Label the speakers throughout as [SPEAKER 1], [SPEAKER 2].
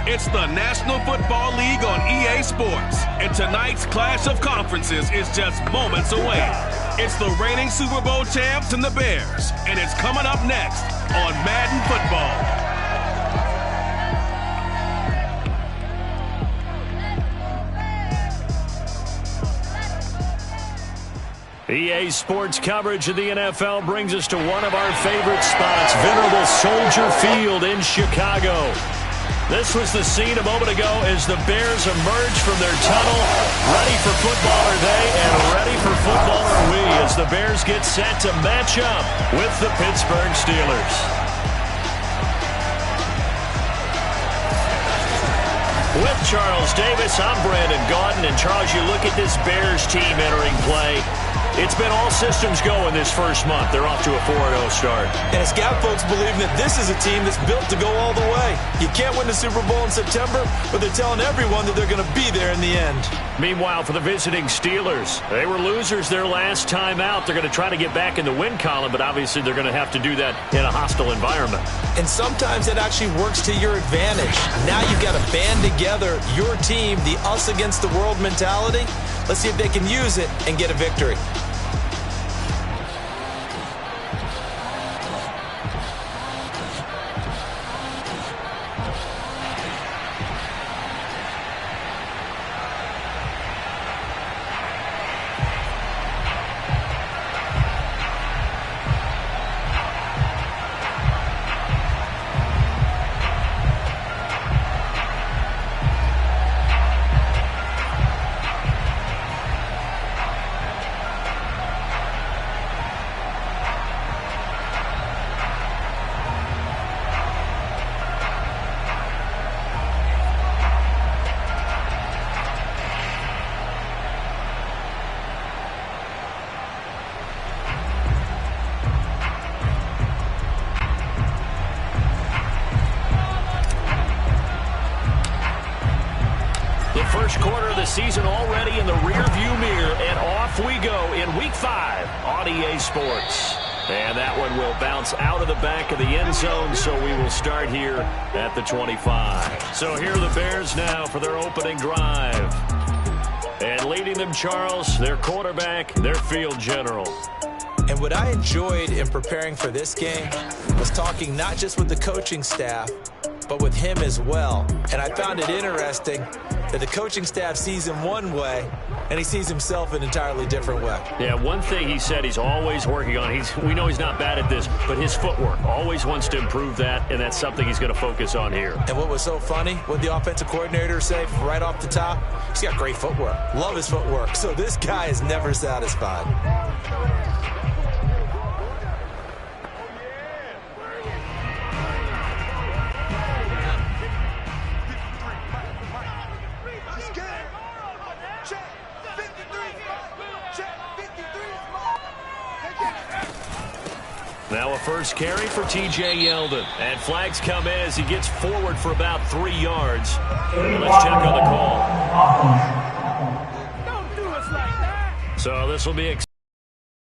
[SPEAKER 1] It's the National Football League on EA Sports, and tonight's clash of conferences is just moments away. It's the reigning Super Bowl champs and the Bears, and it's coming up next on Madden Football.
[SPEAKER 2] EA Sports coverage of the NFL brings us to one of our favorite spots, venerable Soldier Field in Chicago. This was the scene a moment ago as the Bears emerged from their tunnel. Ready for football are they, and ready for football are we as the Bears get set to match up with the Pittsburgh Steelers. With Charles Davis, I'm Brandon Gaudin, and Charles, you look at this Bears team entering play. It's been all systems go in this first month. They're off to a 4-0 start.
[SPEAKER 3] And it's got folks believing that this is a team that's built to go all the way. You can't win the Super Bowl in September, but they're telling everyone that they're going to be there in the end.
[SPEAKER 2] Meanwhile, for the visiting Steelers, they were losers their last time out. They're going to try to get back in the win column, but obviously they're going to have to do that in a hostile environment.
[SPEAKER 3] And sometimes it actually works to your advantage. Now you've got to band together your team, the us against the world mentality. Let's see if they can use it and get a victory.
[SPEAKER 2] First quarter of the season already in the rearview mirror, and off we go in Week 5 on EA Sports. And that one will bounce out of the back of the end zone, so we will start here at the 25. So here are the Bears now for their opening drive. And leading them, Charles, their quarterback, their field general.
[SPEAKER 3] And what I enjoyed in preparing for this game was talking not just with the coaching staff, but with him as well. And I found it interesting that the coaching staff sees him one way, and he sees himself an entirely different way.
[SPEAKER 2] Yeah, one thing he said he's always working on, we know he's not bad at this, but his footwork, always wants to improve that, and that's something he's going to focus on here.
[SPEAKER 3] And what was so funny, what the offensive coordinator say right off the top, he's got great footwork. Love his footwork. So this guy is never satisfied.
[SPEAKER 2] Now a first carry for T.J. Yeldon. And flags come in as he gets forward for about 3 yards. Let's check on the call.
[SPEAKER 4] Don't do us like that.
[SPEAKER 2] So this will be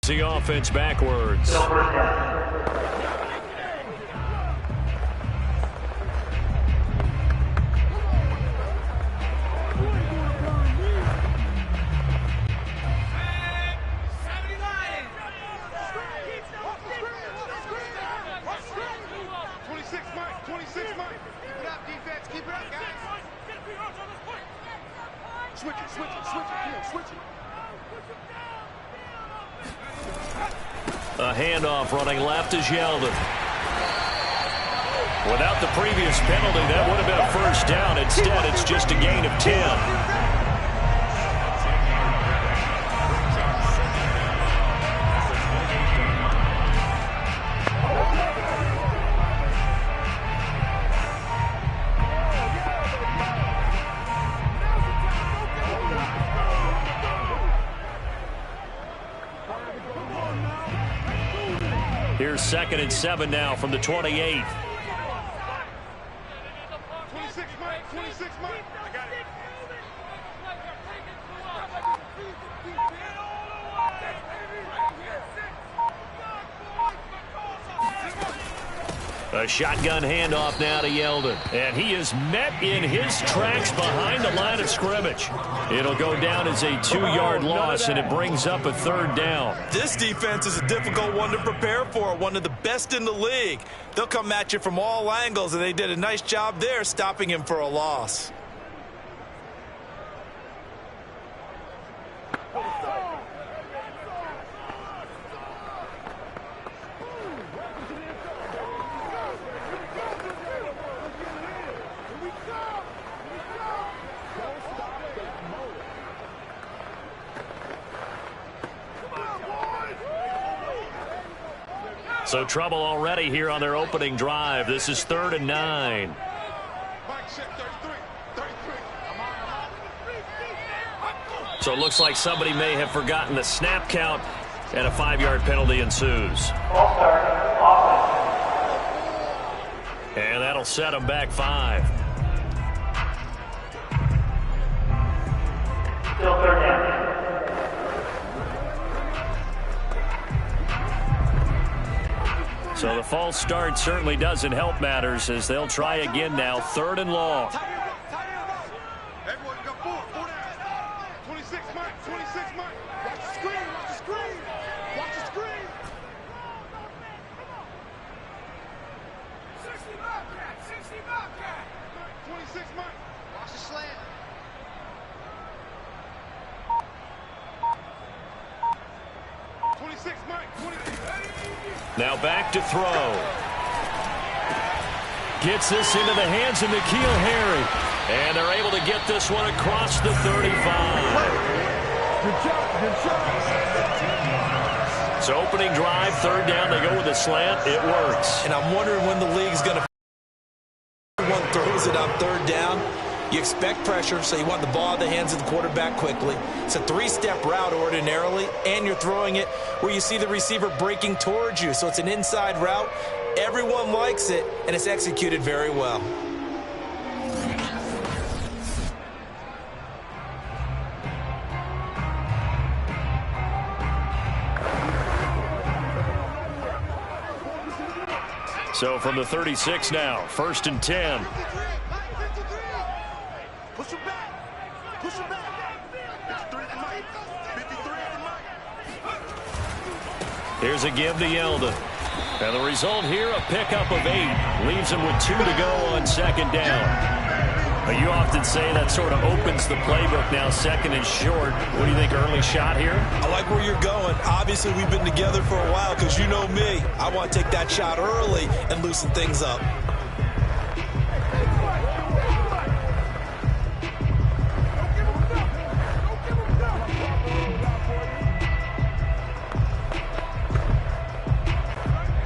[SPEAKER 2] the offense backwards. A handoff running left is Yeldon. Without the previous penalty, that would have been a first down. Instead, it's just a gain of 10. Here's 2nd and 7 now from the 28.
[SPEAKER 4] 26, Mike. 26, Mike. I got it.
[SPEAKER 2] A shotgun handoff now to Yeldon. And he is met in his tracks behind the line of scrimmage. It'll go down as a 2-yard loss, and it brings up a 3rd down.
[SPEAKER 3] This defense is a difficult one to prepare for, one of the best in the league. They'll come at you from all angles, and they did a nice job there stopping him for a loss.
[SPEAKER 2] So trouble already here on their opening drive. This is 3rd and 9. So it looks like somebody may have forgotten the snap count, and a 5-yard penalty ensues. And that'll set them back 5.
[SPEAKER 5] Still 3rd down.
[SPEAKER 2] So the false start certainly doesn't help matters as they'll try again now. 3rd and long.
[SPEAKER 4] Everyone got 4 down. 26 Mike, 26 Mike. Watch the screen, watch the screen. Watch the screen. 60 Bobcat, 60 Bobcat. 26 Mike. Watch the slant.
[SPEAKER 2] Now back to throw. Gets this into the hands of N'Keal Harry. And they're able to get this one across the 35.
[SPEAKER 4] Good job.
[SPEAKER 2] So opening drive, 3rd down. They go with a slant. It works.
[SPEAKER 3] And I'm wondering when the league's going to one throws it on 3rd down. You expect pressure, so you want the ball in the hands of the quarterback quickly. It's a 3-step route ordinarily, and you're throwing it where you see the receiver breaking towards you. So it's an inside route. Everyone likes it, and it's executed very well.
[SPEAKER 2] So from the 36 now, 1st and 10.
[SPEAKER 4] Push him back. Push him back. 53 at the mic. 53 at the mic.
[SPEAKER 2] Here's a give to Yeldon. And the result here, a pickup of 8. Leaves him with 2 to go on 2nd down. But you often say that sort of opens the playbook now, 2nd and short. What do you think, early shot here?
[SPEAKER 3] I like where you're going. Obviously, we've been together for a while because you know me. I want to take that shot early and loosen things up.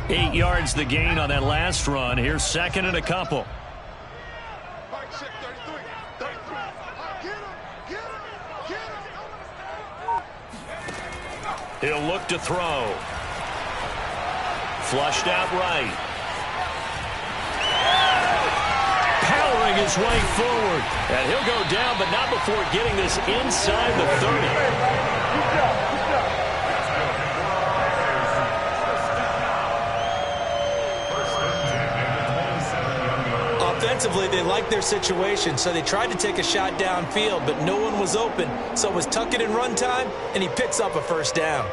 [SPEAKER 2] Eight yards the gain on that last run. Here's 2nd and a couple. He'll look to throw. Flushed out right. Powering his way forward. And he'll go down, but not before getting this inside the 30.
[SPEAKER 3] Offensively, they liked their situation, so they tried to take a shot downfield, but no one was open. So it was tuck it and run time, and he picks up a 1st down.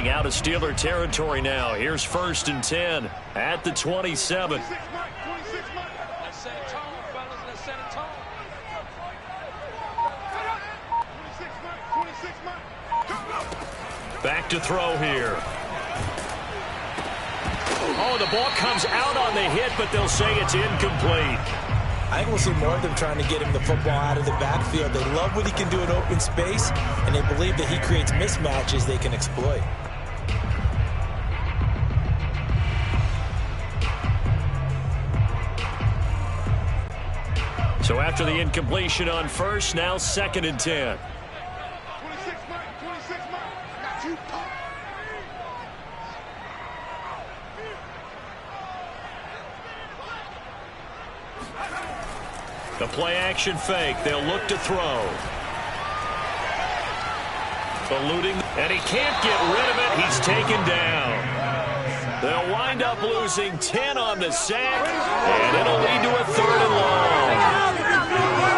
[SPEAKER 2] Out of Steeler territory now. Here's 1st and 10 at the 27. Back to throw here. Oh, the ball comes out on the hit, but they'll say it's incomplete.
[SPEAKER 3] I think we'll see more of them trying to get him the football out of the backfield. They love what he can do in open space, and they believe that he creates mismatches they can exploit.
[SPEAKER 2] So after the incompletion on 1st, now 2nd and 10. The play-action fake. They'll look to throw. Eluding, and he can't get rid of it. He's taken down. They'll wind up losing 10 on the sack, and it'll lead to a 3rd and long.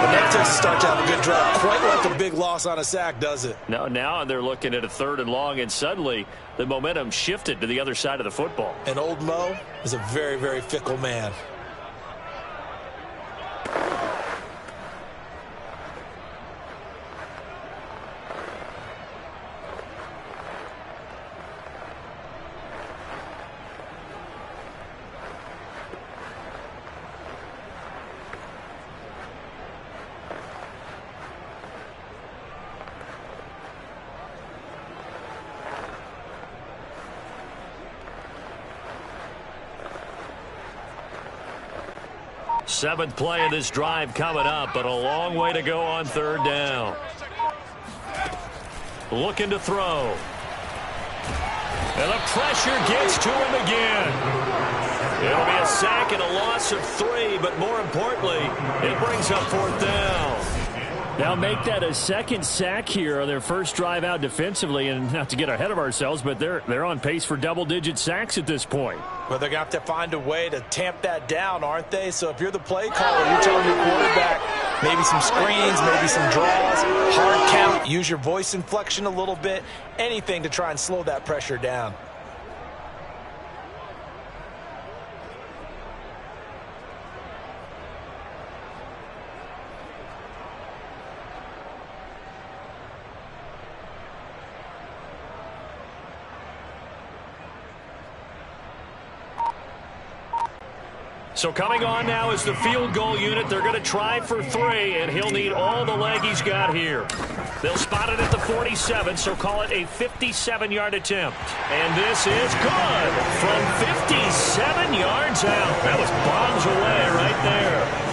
[SPEAKER 3] But that doesn't start to have a good drive. Quite like a big loss on a sack, does it?
[SPEAKER 2] No, now they're looking at a 3rd and long, and suddenly the momentum shifted to the other side of the football.
[SPEAKER 3] And old Mo is a very, very fickle man.
[SPEAKER 2] Seventh play of this drive coming up, but a long way to go on 3rd down. Looking to throw. And the pressure gets to him again. It'll be a sack and a loss of 3, but more importantly, it brings up 4th down. Now make that a 2nd sack here on their first drive out defensively, and not to get ahead of ourselves, but they're on pace for double-digit sacks at this point.
[SPEAKER 3] Well, they're going to have to find a way to tamp that down, aren't they? So if you're the play caller, you're telling your quarterback maybe some screens, maybe some draws, hard count, use your voice inflection a little bit, anything to try and slow that pressure down.
[SPEAKER 2] So coming on now is the field goal unit. They're going to try for 3, and he'll need all the leg he's got here. They'll spot it at the 47, so call it a 57-yard attempt. And this is good from 57 yards out. That was bombs away right there.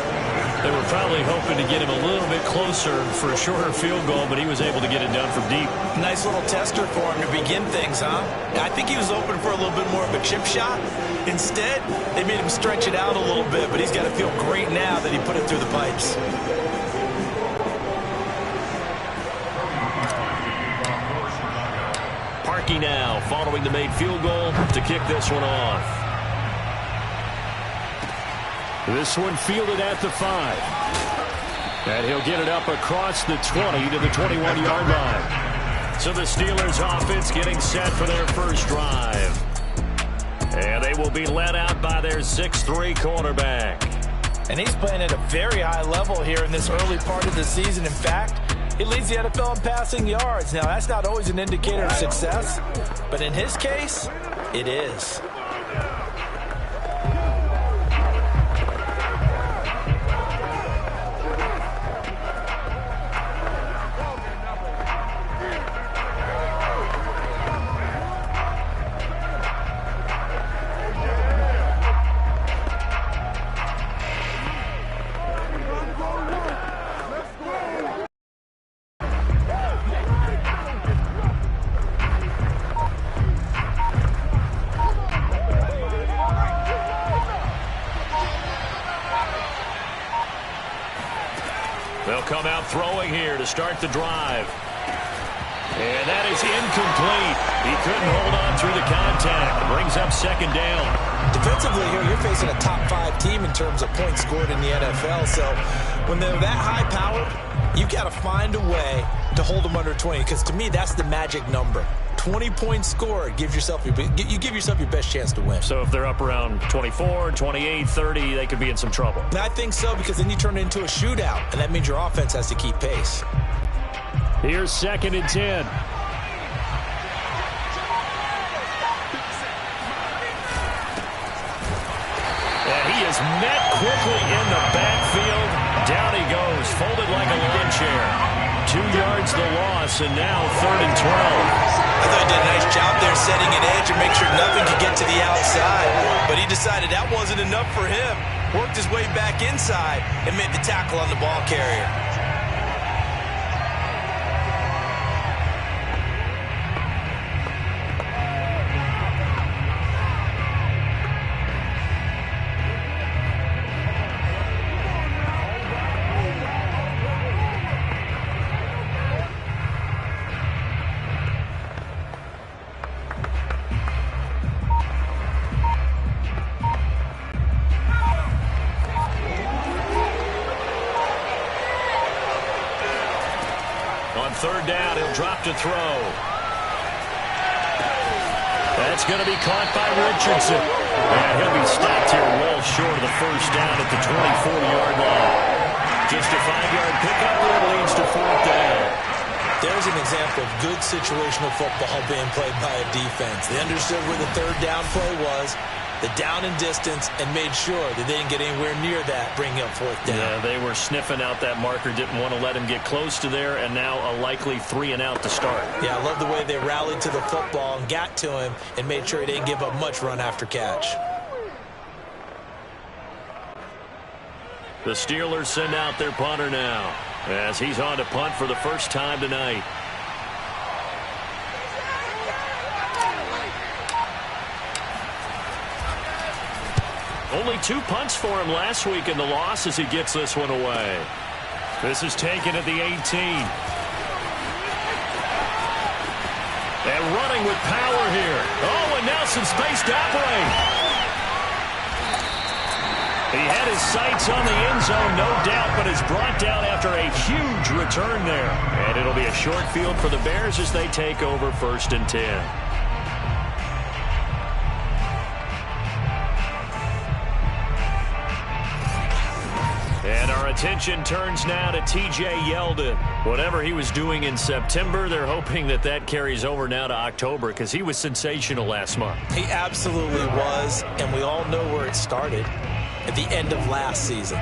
[SPEAKER 2] They were probably hoping to get him a little bit closer for a shorter field goal, but he was able to get it down from deep.
[SPEAKER 3] Nice little tester for him to begin things, huh? I think he was open for a little bit more of a chip shot. Instead, they made him stretch it out a little bit, but he's got to feel great now that he put it through the pipes.
[SPEAKER 2] Parkey now following the made field goal to kick this one off. This one fielded at the 5. And he'll get it up across the 20 to the 21-yard line. So the Steelers offense getting set for their first drive. And they will be led out by their 6'3" quarterback.
[SPEAKER 3] And he's playing at a very high level here in this early part of the season. In fact, he leads the NFL in passing yards. Now, that's not always an indicator of success, but in his case, it is.
[SPEAKER 2] They'll come out throwing here to start the drive. And that is incomplete. He couldn't hold on through the contact. Brings up 2nd down.
[SPEAKER 3] Defensively here, you're facing a top 5 team in terms of points scored in the NFL. So when they're that high-powered, you've got to find a way to hold them under 20. Because to me, that's the magic number. 20 points scored, you give yourself your best chance to win.
[SPEAKER 2] So if they're up around 24, 28, 30, they could be in some trouble.
[SPEAKER 3] I think so, because then you turn it into a shootout, and that means your offense has to keep pace.
[SPEAKER 2] Here's 2nd and 10. And he is met quickly in the backfield. Down he goes, folded like a lawn chair. 2 yards the loss, and now 3rd and 12.
[SPEAKER 3] I thought he did a nice job there setting an edge and make sure nothing could get to the outside. But he decided that wasn't enough for him. Worked his way back inside and made the tackle on the ball carrier.
[SPEAKER 2] On third down, he'll drop to throw. That's going to be caught by Richardson. And he'll be stopped here well short of the first down at the 24-yard line. Just a 5-yard pickup that leads to fourth down.
[SPEAKER 3] There's an example of good situational football being played by a defense. They understood where the third down play was, the down and distance, and made sure that they didn't get anywhere near that, bringing up fourth down.
[SPEAKER 2] Yeah, they were sniffing out that marker, didn't want to let him get close to there, and now a likely 3-and-out to start. Yeah, I love the way they rallied to the football and got to him and made sure he didn't give up much run after catch. The Steelers send out their punter now, as he's on to punt for the first time tonight. Only 2 punts for him last week in the loss as he gets this one away. This is taken at the 18. And running with power here. Oh, and now some space to operate. He had his sights on the end zone, no doubt, but is brought down after a huge return there. And it'll be a short field for the Bears as they take over 1st and 10. And our attention turns now to T.J. Yeldon. Whatever he was doing in September, they're hoping that that carries over now to October because he was sensational last month.
[SPEAKER 3] He absolutely was, and we all know where it started. At the end of last season,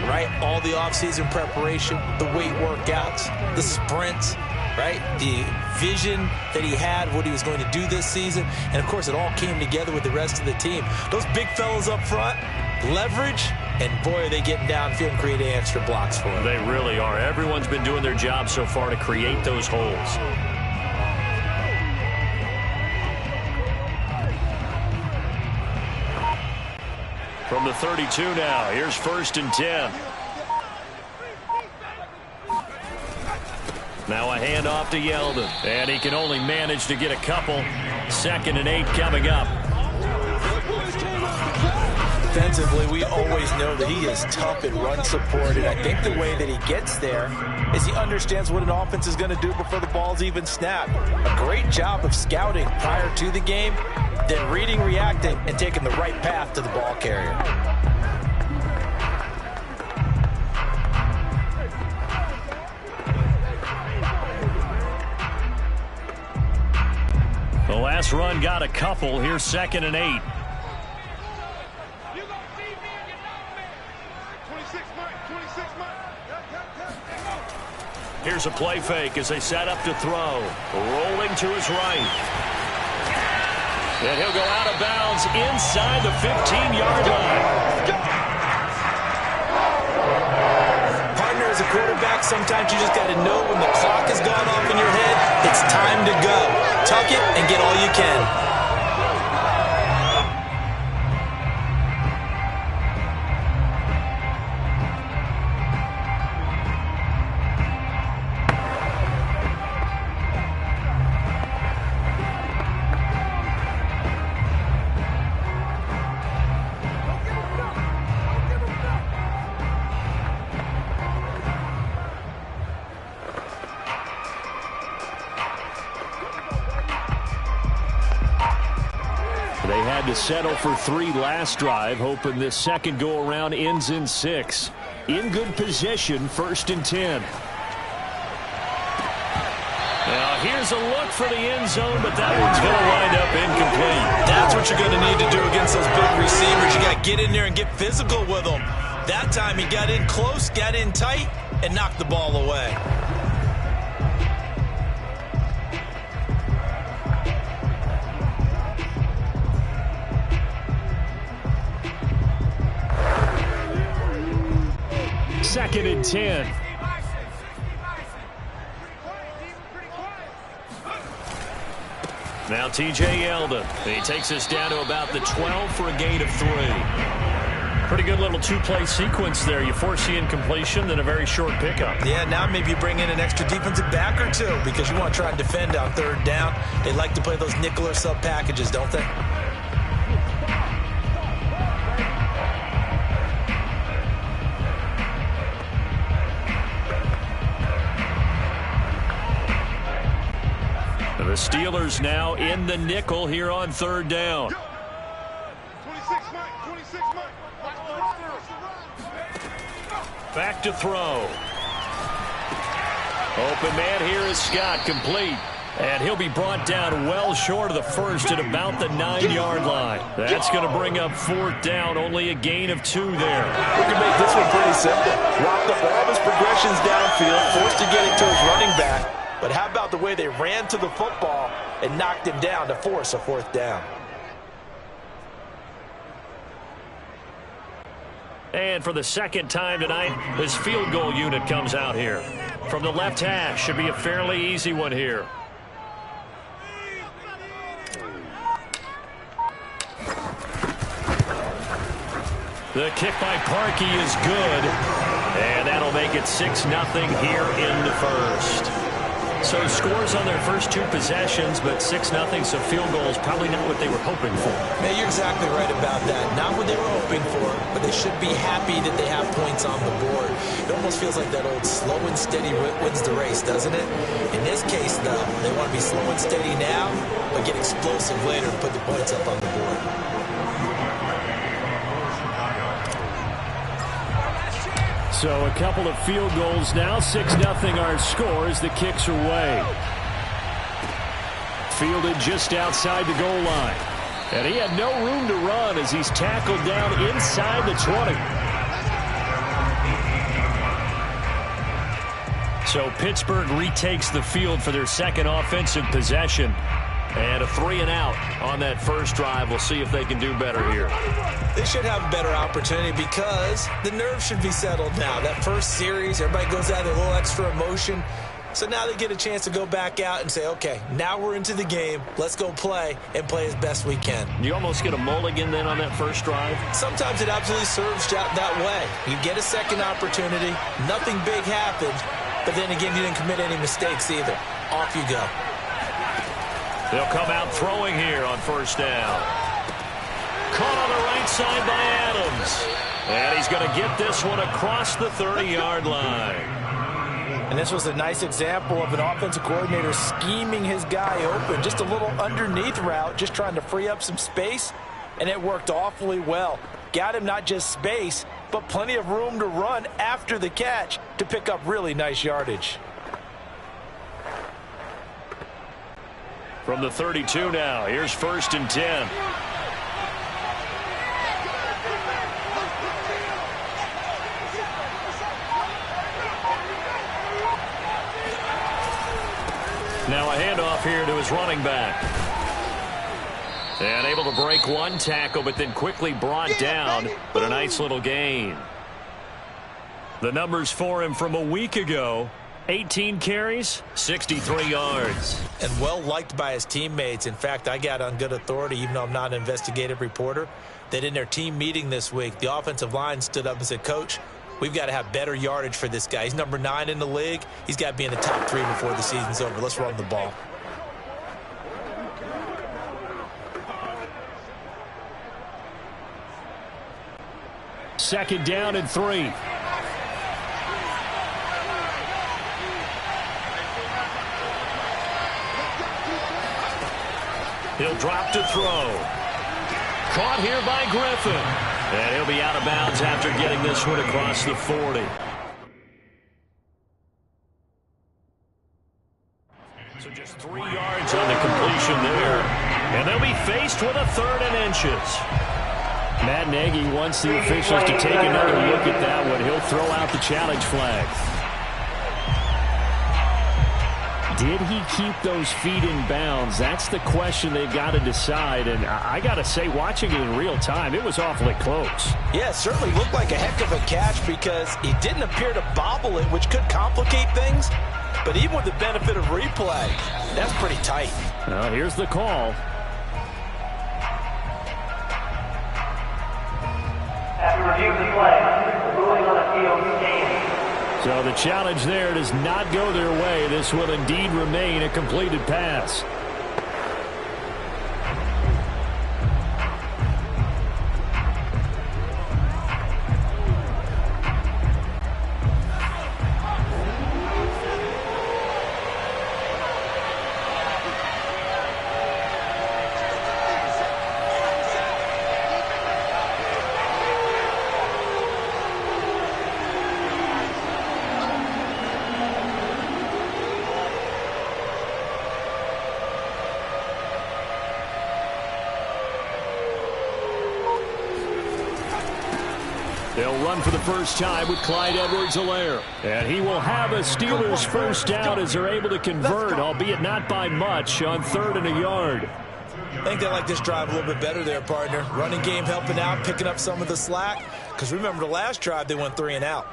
[SPEAKER 3] right? All the offseason preparation, the weight workouts, the sprints, right? The vision that he had, what he was going to do this season. And, of course, it all came together with the rest of the team. Those big fellas up front, leverage, and, boy, are they getting downfield and creating extra blocks for him.
[SPEAKER 2] They really are. Everyone's been doing their job so far to create those holes. From the 32 now, here's 1st and 10. Now a handoff to Yeldon, and he can only manage to get a couple. 2nd and 8 coming up.
[SPEAKER 3] Defensively, we always know that he is tough at run support, and I think the way that he gets there is he understands what an offense is going to do before the ball's even snapped. A great job of scouting prior to the game, then reading, reacting, and taking the right path to the ball carrier.
[SPEAKER 2] The last run got a couple. Here's 2nd and 8. Here's a play fake as they set up to throw. Rolling to his right. And he'll go out of bounds inside the 15-yard line.
[SPEAKER 3] Partner, as a quarterback, sometimes you just got to know when the clock has gone off in your head, it's time to go. Tuck it and get all you can.
[SPEAKER 2] Settle for 3 last drive, hoping this second go-around ends in 6. In good position, 1st and 10. Now, here's a look for the end zone, but that one's going to wind up incomplete.
[SPEAKER 3] That's what you're going to need to do against those big receivers. You got to get in there and get physical with them. That time he got in close, got in tight, and knocked the ball away.
[SPEAKER 2] Second and 10. Now T.J. Yeldon. He takes us down to about the 12 for a gain of 3. Pretty good little 2-play sequence there. You force the incompletion, then a very short pickup.
[SPEAKER 3] Yeah, now maybe you bring in an extra defensive back or 2 because you want to try and defend on 3rd down. They like to play those nickel or sub packages, don't they?
[SPEAKER 2] The Steelers now in the nickel here on third down.
[SPEAKER 4] 26 Mike, 26 Mike.
[SPEAKER 2] Back to throw. Open man here is Scott, complete. And he'll be brought down well short of the first at about the 9-yard line. That's going to bring up fourth down, only a gain of 2 there.
[SPEAKER 3] We can make this one pretty simple. Locked up all of his progressions downfield, forced to get it to his running back. But how about the way they ran to the football and knocked him down to force a fourth down?
[SPEAKER 2] And for the second time tonight, his field goal unit comes out here. From the left hash, should be a fairly easy one here. The kick by Parkey is good, and that'll make it 6-0 here in the first. So scores on their first 2 possessions, but 6-0, so field goal is probably not what they were hoping for.
[SPEAKER 3] Man, you're exactly right about that. Not what they were hoping for, but they should be happy that they have points on the board. It almost feels like that old slow and steady wins the race, doesn't it? In this case, though, they want to be slow and steady now, but get explosive later and put the points up on the board.
[SPEAKER 2] So a couple of field goals now. 6-0 our score as the kicks are away. Fielded just outside the goal line. And he had no room to run as he's tackled down inside the 20. So Pittsburgh retakes the field for their second offensive possession. And a 3-and-out on that first drive. We'll see if they can do better here.
[SPEAKER 3] They should have a better opportunity because the nerves should be settled now. That first series, everybody goes out with a little extra emotion. So now they get a chance to go back out and say, okay, now we're into the game. Let's go play and play as best we can.
[SPEAKER 2] You almost get a mulligan then on that first drive?
[SPEAKER 3] Sometimes it absolutely serves that way. You get a second opportunity. Nothing big happened. But then again, you didn't commit any mistakes either. Off you go.
[SPEAKER 2] They'll come out throwing here on first down. Caught on the right side by Adams. And he's going to get this one across the 30-yard line.
[SPEAKER 3] And this was a nice example of an offensive coordinator scheming his guy open. Just a little underneath route, just trying to free up some space. And it worked awfully well. Got him not just space, but plenty of room to run after the catch to pick up really nice yardage.
[SPEAKER 2] From the 32 now, here's 1st and 10. Now a handoff here to his running back. And able to break one tackle, but then quickly brought down, but a nice little gain. The numbers for him from a week ago: 18 carries, 63 yards.
[SPEAKER 3] And well liked by his teammates. In fact, I got on good authority, even though I'm not an investigative reporter, that in their team meeting this week, the offensive line stood up and said, Coach, we've got to have better yardage for this guy. He's number 9 in the league. He's got to be in the top 3 before the season's over. Let's run the ball.
[SPEAKER 2] Second down and 3. He'll drop to throw. Caught here by Griffin. And he'll be out of bounds after getting this one across the 40. So just 3 yards on the completion there. And they'll be faced with a 3rd and inches. Matt Nagy wants the officials to take another look at that one. He'll throw out the challenge flag. Did he keep those feet in bounds? That's the question they've got to decide. And I got to say, watching it in real time, it was awfully close.
[SPEAKER 3] Yeah, it certainly looked like a heck of a catch because he didn't appear to bobble it, which could complicate things. But even with the benefit of replay, that's pretty tight.
[SPEAKER 2] Well, here's the call.
[SPEAKER 5] After reviewing the play, the ruling on the field stands.
[SPEAKER 2] So the challenge there does not go their way. This will indeed remain a completed pass. They'll run for the first time with Clyde Edwards-Helaire. And he will have a Steelers first down as they're able to convert, albeit not by much, on 3rd and a yard.
[SPEAKER 3] I think they like this drive a little bit better there, partner. Running game helping out, picking up some of the slack. Because remember, the last drive, they went 3 and out.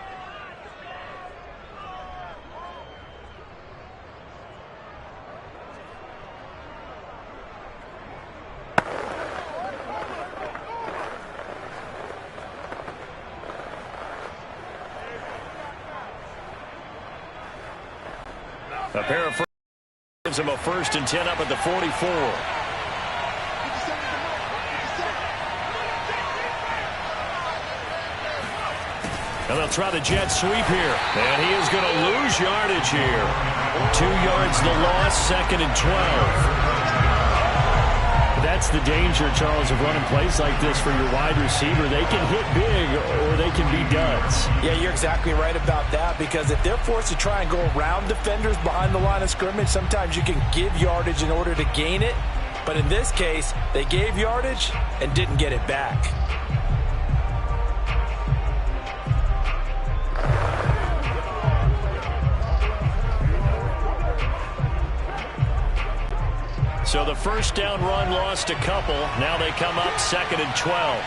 [SPEAKER 2] A pair of first gives him a 1st and 10 up at the 44. And they'll try the jet sweep here. And he is going to lose yardage here. 2 yards the loss, 2nd and 12. That's the danger, Charles, of running plays like this for your wide receiver. They can hit big or they can be duds.
[SPEAKER 3] Yeah, you're exactly right about that, because if they're forced to try and go around defenders behind the line of scrimmage, sometimes you can give yardage in order to gain it. But in this case, they gave yardage and didn't get it back.
[SPEAKER 2] So the first down run lost a couple. Now they come up 2nd and 12.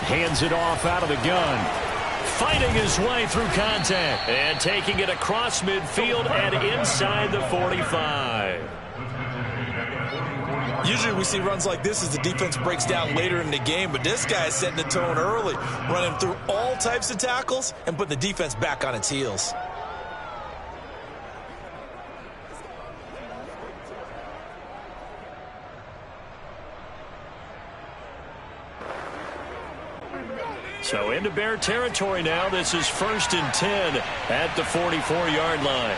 [SPEAKER 2] Hands it off out of the gun. Fighting his way through contact. And taking it across midfield and inside the 45.
[SPEAKER 3] Usually we see runs like this as the defense breaks down later in the game, but this guy is setting the tone early, running through all types of tackles and put the defense back on its heels.
[SPEAKER 2] So into Bear territory now. This is 1st and 10 at the 44-yard line.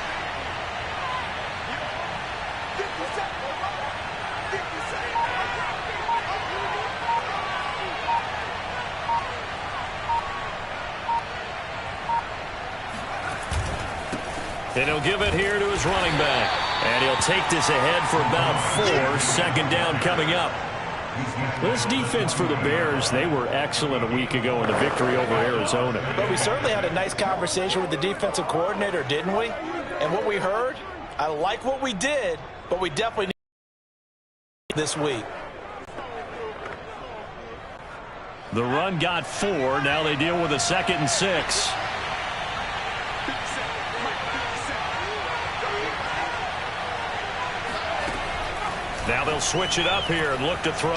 [SPEAKER 2] And he'll give it here to his running back. And he'll take this ahead for about 4. 2nd down coming up. This defense for the Bears, they were excellent a week ago in the victory over Arizona.
[SPEAKER 3] But we certainly had a nice conversation with the defensive coordinator, didn't we? And what we heard, I like what we did, but we definitely need this week.
[SPEAKER 2] The run got 4. Now they deal with a 2nd and 6. Now they'll switch it up here and look to throw.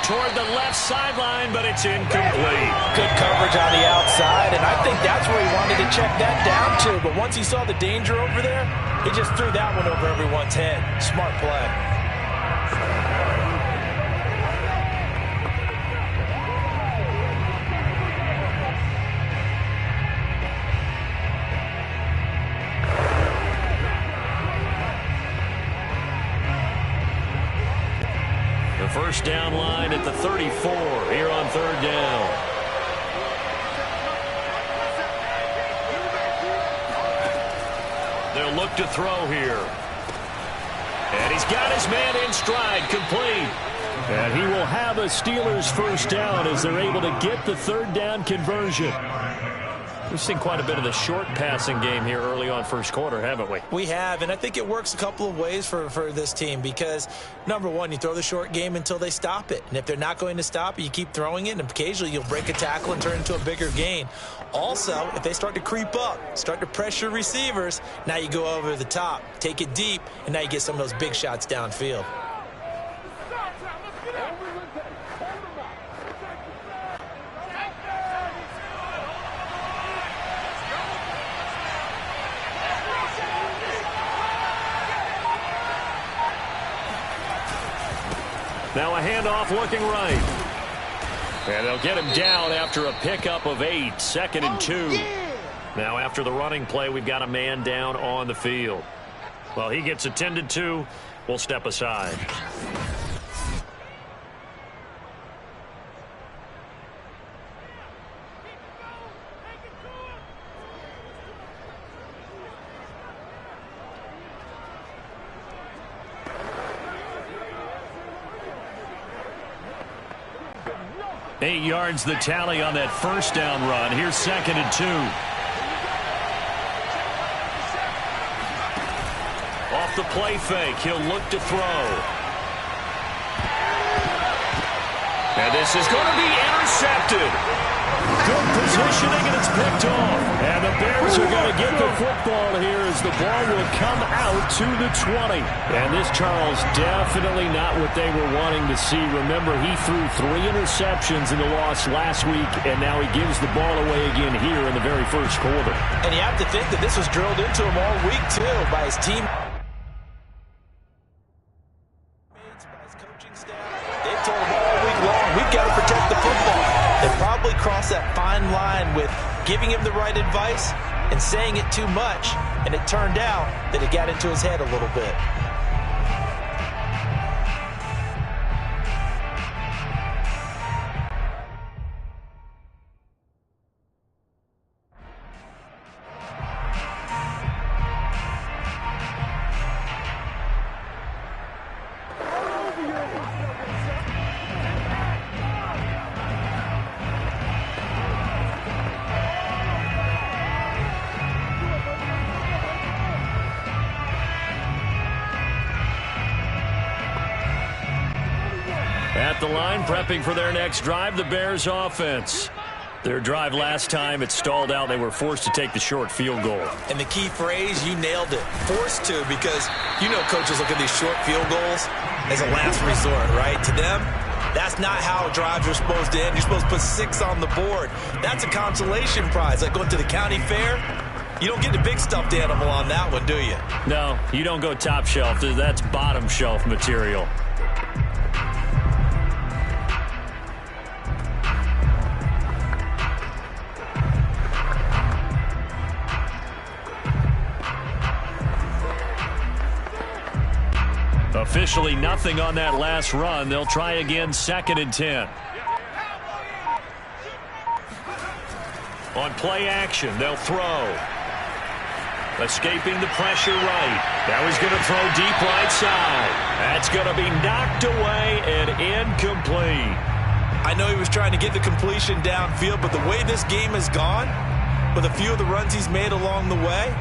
[SPEAKER 2] Toward the left sideline, but it's incomplete.
[SPEAKER 3] Good coverage on the outside, and I think that's where he wanted to check that down to. But once he saw the danger over there, he just threw that one over everyone's head. Smart play.
[SPEAKER 2] First down line at the 34 here on 3rd down. They'll look to throw here. And he's got his man in stride, complete. And he will have a Steelers first down as they're able to get the 3rd down conversion. We've seen quite a bit of the short passing game here early on first quarter, haven't we?
[SPEAKER 3] We have, and I think it works a couple of ways for this team because, number one, you throw the short game until they stop it. And if they're not going to stop it, you keep throwing it, and occasionally you'll break a tackle and turn it into a bigger gain. Also, if they start to creep up, start to pressure receivers, now you go over the top, take it deep, and now you get some of those big shots downfield.
[SPEAKER 2] Now a handoff looking right. And they'll get him down after a pickup of 8. 2nd and 2. Now after the running play, we've got a man down on the field. Well, he gets attended to. We'll step aside. 8 yards the tally on that first down run. Here's 2nd and 2. Off the play fake, he'll look to throw. And this is going to be intercepted. Good positioning, and it's picked off. And the Bears are going to get the football here as the ball will come out to the 20. And this, Charles, definitely not what they were wanting to see. Remember, he threw 3 interceptions in the loss last week, and now he gives the ball away again here in the very first quarter.
[SPEAKER 3] And you have to think that this was drilled into him all week, too, by his team. They've told him all week long, we've got to protect the football. They probably crossed that fine line with giving him the right advice and saying it too much, and it turned out that it got into his head a little bit.
[SPEAKER 2] At the line, prepping for their next drive, the Bears offense. Their drive last time, it stalled out. They were forced to take the short field goal.
[SPEAKER 3] And the key phrase, you nailed it. Forced to, because you know coaches look at these short field goals as a last resort, right? To them, that's not how drives are supposed to end. You're supposed to put 6 on the board. That's a consolation prize, like going to the county fair. You don't get the big stuffed animal on that one, do you?
[SPEAKER 2] No, you don't go top shelf. That's bottom shelf material. Officially nothing on that last run. They'll try again, 2nd and 10. On play action, they'll throw. Escaping the pressure right. Now he's going to throw deep right side. That's going to be knocked away and incomplete.
[SPEAKER 3] I know he was trying to get the completion downfield, but the way this game has gone, with a few of the runs he's made along the way,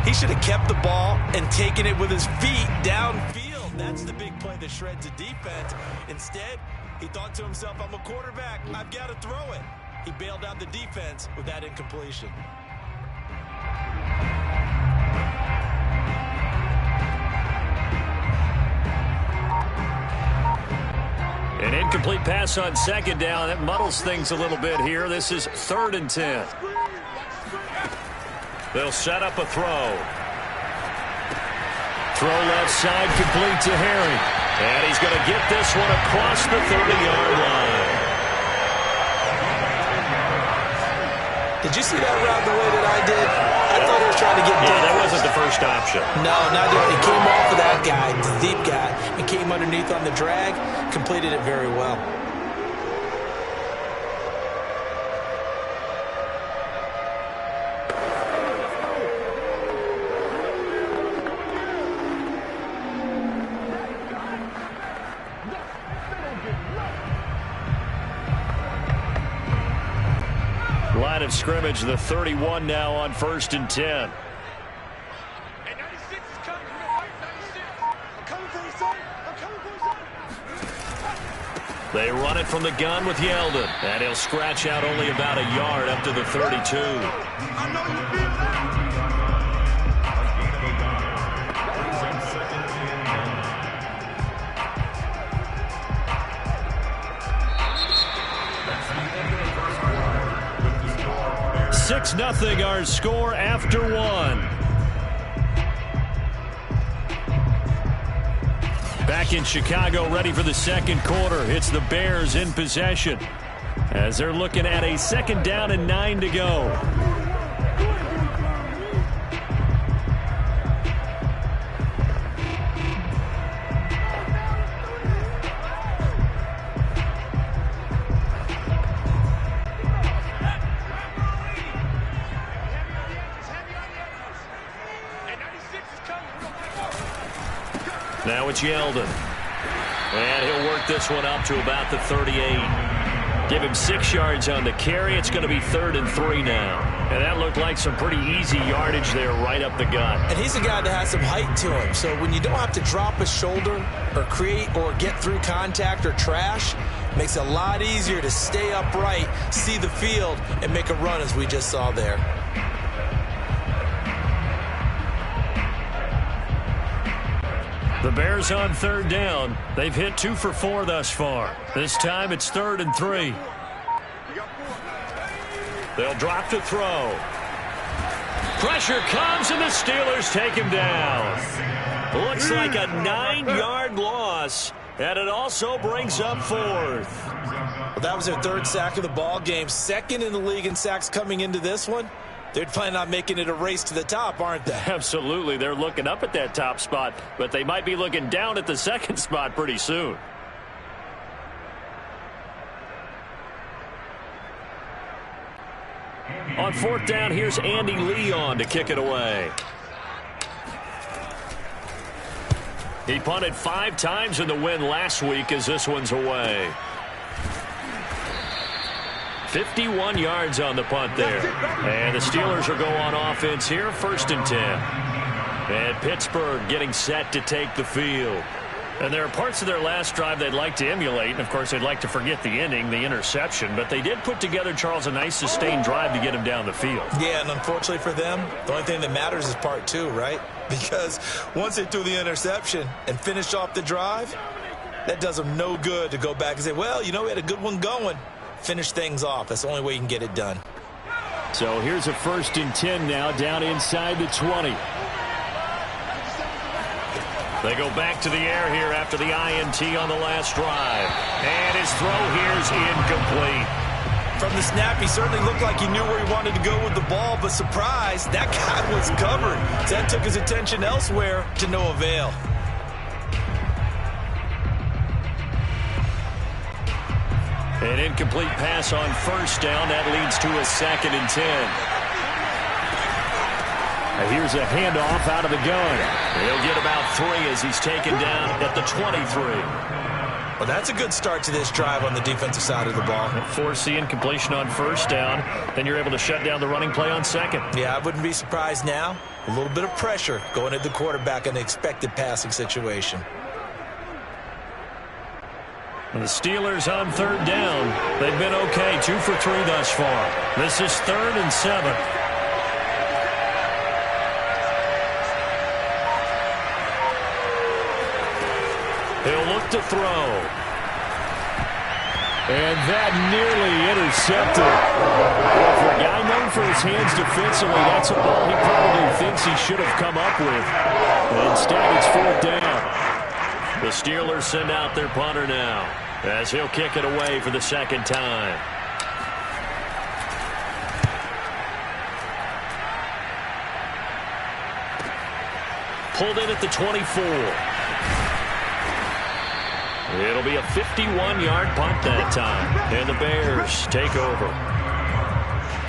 [SPEAKER 3] he should have kept the ball and taken it with his feet downfield. That's the big play that shreds a defense. Instead, he thought to himself, I'm a quarterback. I've got to throw it. He bailed out the defense with that incompletion.
[SPEAKER 2] An incomplete pass on 2nd down. That muddles things a little bit here. This is 3rd and 10. They'll set up a throw. Throw left side, complete to Harry. And he's going to get this one across the 30-yard line.
[SPEAKER 3] Did you see that route the way that I did? I thought he was trying to get deep.
[SPEAKER 2] Yeah, that wasn't the first option.
[SPEAKER 3] No, not doing it. He came off of that guy, the deep guy, and came underneath on the drag, completed it very well.
[SPEAKER 2] Line of scrimmage, the 31 now on 1st and 10.
[SPEAKER 4] And 96 is coming. 96. I'm coming for his son. I'm coming for his son.
[SPEAKER 2] They run it from the gun with Yeldon. And he'll scratch out only about a yard up to the 32.
[SPEAKER 4] I know you feel that.
[SPEAKER 2] 6-0 our score after 1. Back in Chicago, ready for the 2nd quarter. It's the Bears in possession as they're looking at a 2nd down and 9 to go. Now it's Yeldon. And he'll work this one up to about the 38. Give him 6 yards on the carry. It's going to be 3rd and 3 now. And that looked like some pretty easy yardage there right up the gut.
[SPEAKER 3] And he's a guy that has some height to him. So when you don't have to drop a shoulder or create or get through contact or trash, it makes it a lot easier to stay upright, see the field, and make a run as we just saw there.
[SPEAKER 2] The Bears on 3rd down. They've hit 2 for 4 thus far. This time it's 3rd and 3. They'll drop to throw. Pressure comes and the Steelers take him down. Looks like a 9-yard loss, and it also brings up 4th.
[SPEAKER 3] Well, that was their 3rd sack of the ball game. 2nd in the league in sacks coming into this one. They're planning on making it a race to the top, aren't they?
[SPEAKER 2] Absolutely. They're looking up at that top spot, but they might be looking down at the 2nd spot pretty soon. On 4th down, here's Andy Lee on to kick it away. He punted 5 times in the win last week as this one's away. 51 yards on the punt there. And the Steelers will go on offense here, 1st and 10. And Pittsburgh getting set to take the field. And there are parts of their last drive they'd like to emulate. And, of course, they'd like to forget the ending, the interception. But they did put together, Charles, a nice sustained drive to get him down the field.
[SPEAKER 3] Yeah, and unfortunately for them, the only thing that matters is part 2, right? Because once they threw the interception and finished off the drive, that does them no good to go back and say, well, you know, we had a good one going. Finish things off. That's the only way you can get it done.
[SPEAKER 2] So here's a 1st and 10 now, down inside the 20. They go back to the air here after the INT on the last drive. And his throw here's incomplete.
[SPEAKER 3] From the snap, he certainly looked like he knew where he wanted to go with the ball, but surprise, that guy was covered. So that took his attention elsewhere to no avail.
[SPEAKER 2] An incomplete pass on 1st down. That leads to a 2nd and 10. Here's a handoff out of the gun. He'll get about 3 as he's taken down at the 23.
[SPEAKER 3] Well, that's a good start to this drive on the defensive side of the ball.
[SPEAKER 2] Force the incompletion on 1st down. Then you're able to shut down the running play on 2nd.
[SPEAKER 3] Yeah, I wouldn't be surprised now. A little bit of pressure going at the quarterback in an expected passing situation.
[SPEAKER 2] The Steelers on 3rd down. They've been okay, 2 for 3 thus far. This is 3rd and 7. He'll look to throw. And that nearly intercepted. Well, for a guy known for his hands defensively, that's a ball he probably thinks he should have come up with. Instead, it's 4th down. The Steelers send out their punter now, as he'll kick it away for the 2nd time. Pulled in at the 24. It'll be a 51-yard punt that time, and the Bears take over.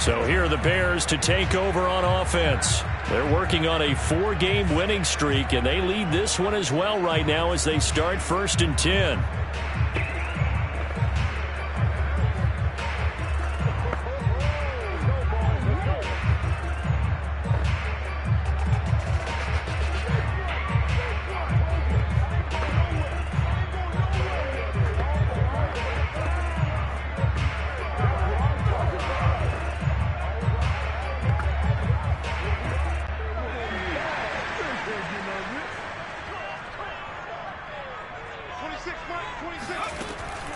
[SPEAKER 2] So here are the Bears to take over on offense. They're working on a 4-game winning streak, and they lead this one as well right now as they start 1st and 10.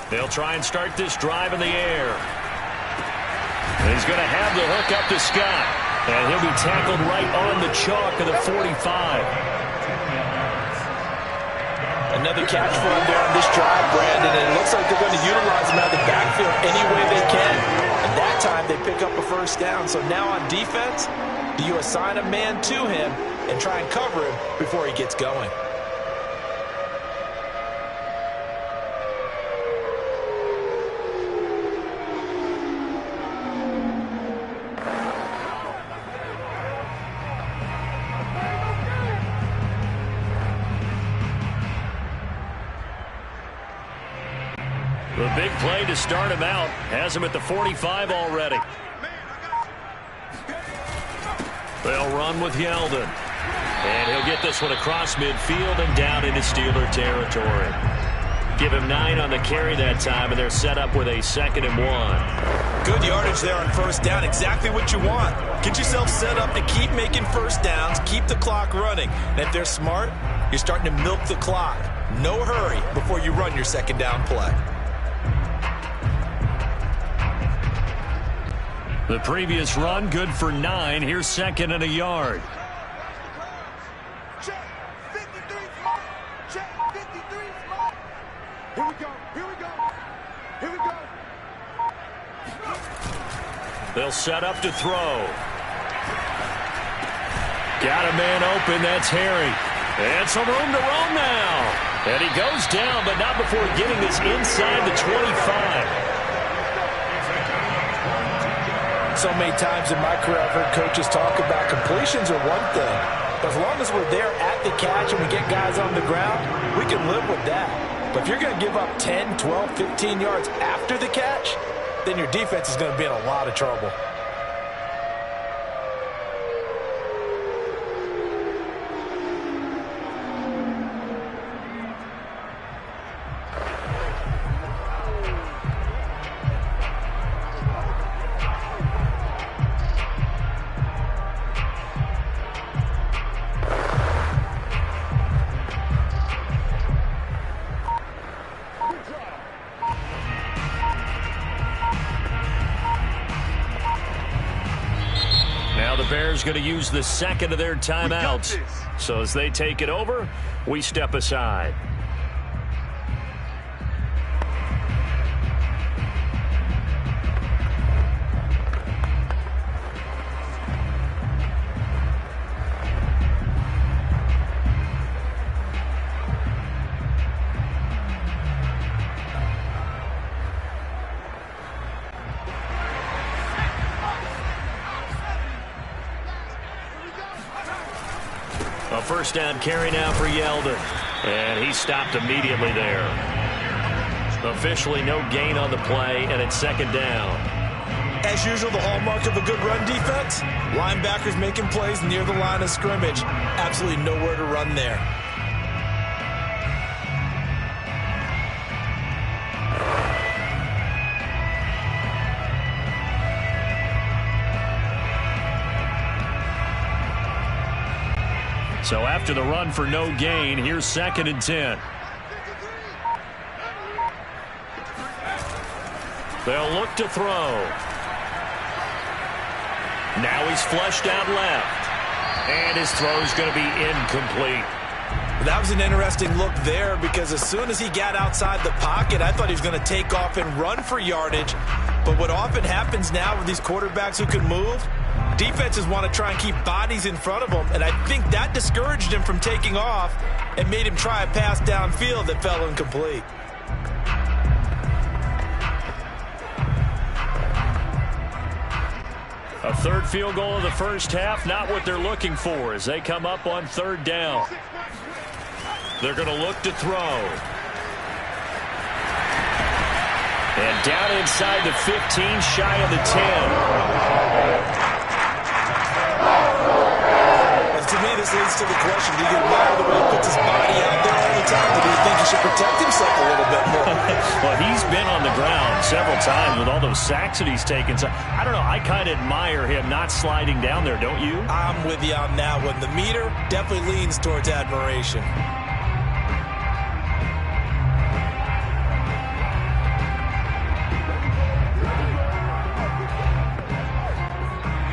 [SPEAKER 2] They'll try and start this drive in the air. And he's going to have the hook up to Scott. And he'll be tackled right on the chalk of the 45.
[SPEAKER 3] Another catch for him there on this drive, Brandon. And it looks like they're going to utilize him out of the backfield any way they can. And that time they pick up a 1st down. So now on defense, do you assign a man to him and try and cover him before he gets going?
[SPEAKER 2] The big play to start him out has him at the 45 already. They'll run with Yeldon. And he'll get this one across midfield and down into Steeler territory. Give him 9 on the carry that time, and they're set up with a 2nd and 1.
[SPEAKER 3] Good yardage there on first down. Exactly what you want. Get yourself set up to keep making first downs, keep the clock running. And if they're smart, you're starting to milk the clock. No hurry before you run your 2nd down play.
[SPEAKER 2] The previous run, good for 9. Here's 2nd and a yard.
[SPEAKER 4] Check 53 smart. Check 53 smart. Here we go. Here we go. Here we go.
[SPEAKER 2] They'll set up to throw. Got a man open. That's Harry. And some room to roam now. And he goes down, but not before getting this inside the 25.
[SPEAKER 3] So many times in my career I've heard coaches talk about completions are one thing. But as long as we're there at the catch and we get guys on the ground, we can live with that. But if you're going to give up 10, 12, 15 yards after the catch, then your defense is going to be in a lot of trouble.
[SPEAKER 2] Bears going to use the 2nd of their timeouts. So as they take it over, we step aside. A first down carry now for Yeldon. And he stopped immediately there. Officially no gain on the play, and it's 2nd down.
[SPEAKER 3] As usual, the hallmark of a good run defense, linebackers making plays near the line of scrimmage. Absolutely nowhere to run there.
[SPEAKER 2] So after the run for no gain, here's 2nd and 10. They'll look to throw. Now he's flushed out left. And his throw's going to be incomplete.
[SPEAKER 3] That was an interesting look there because as soon as he got outside the pocket, I thought he was going to take off and run for yardage. But what often happens now with these quarterbacks who can move, defenses want to try and keep bodies in front of them, and I think that discouraged him from taking off and made him try a pass downfield that fell incomplete.
[SPEAKER 2] A third field goal of the first half, not what they're looking for as they come up on 3rd down. They're going to look to throw. And down inside the 15, shy of the 10.
[SPEAKER 3] To me, this leads to the question, do you admire the way he puts his body out there all the time, or do you think he should protect himself a little bit more?
[SPEAKER 2] Well, he's been on the ground several times with all those sacks that he's taken. So I don't know, I kind of admire him not sliding down there, don't you?
[SPEAKER 3] I'm with you on that one. The meter definitely leans towards admiration.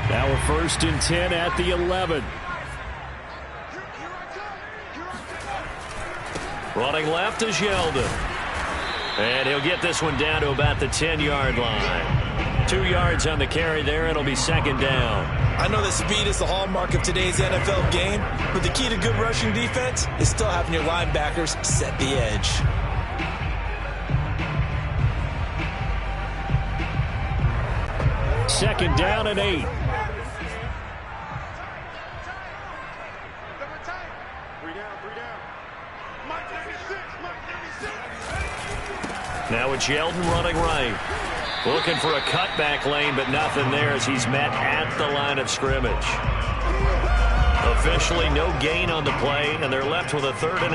[SPEAKER 2] Now a 1st and 10 at the 11. Running left is Yeldon. And he'll get this one down to about the 10-yard line. 2 yards on the carry there. It'll be 2nd down.
[SPEAKER 3] I know that speed is the hallmark of today's NFL game, but the key to good rushing defense is still having your linebackers set the edge.
[SPEAKER 2] Second down and 8. Now it's Yeldon running right. Looking for a cutback lane, but nothing there as he's met at the line of scrimmage. Officially no gain on the play, and they're left with a 3rd and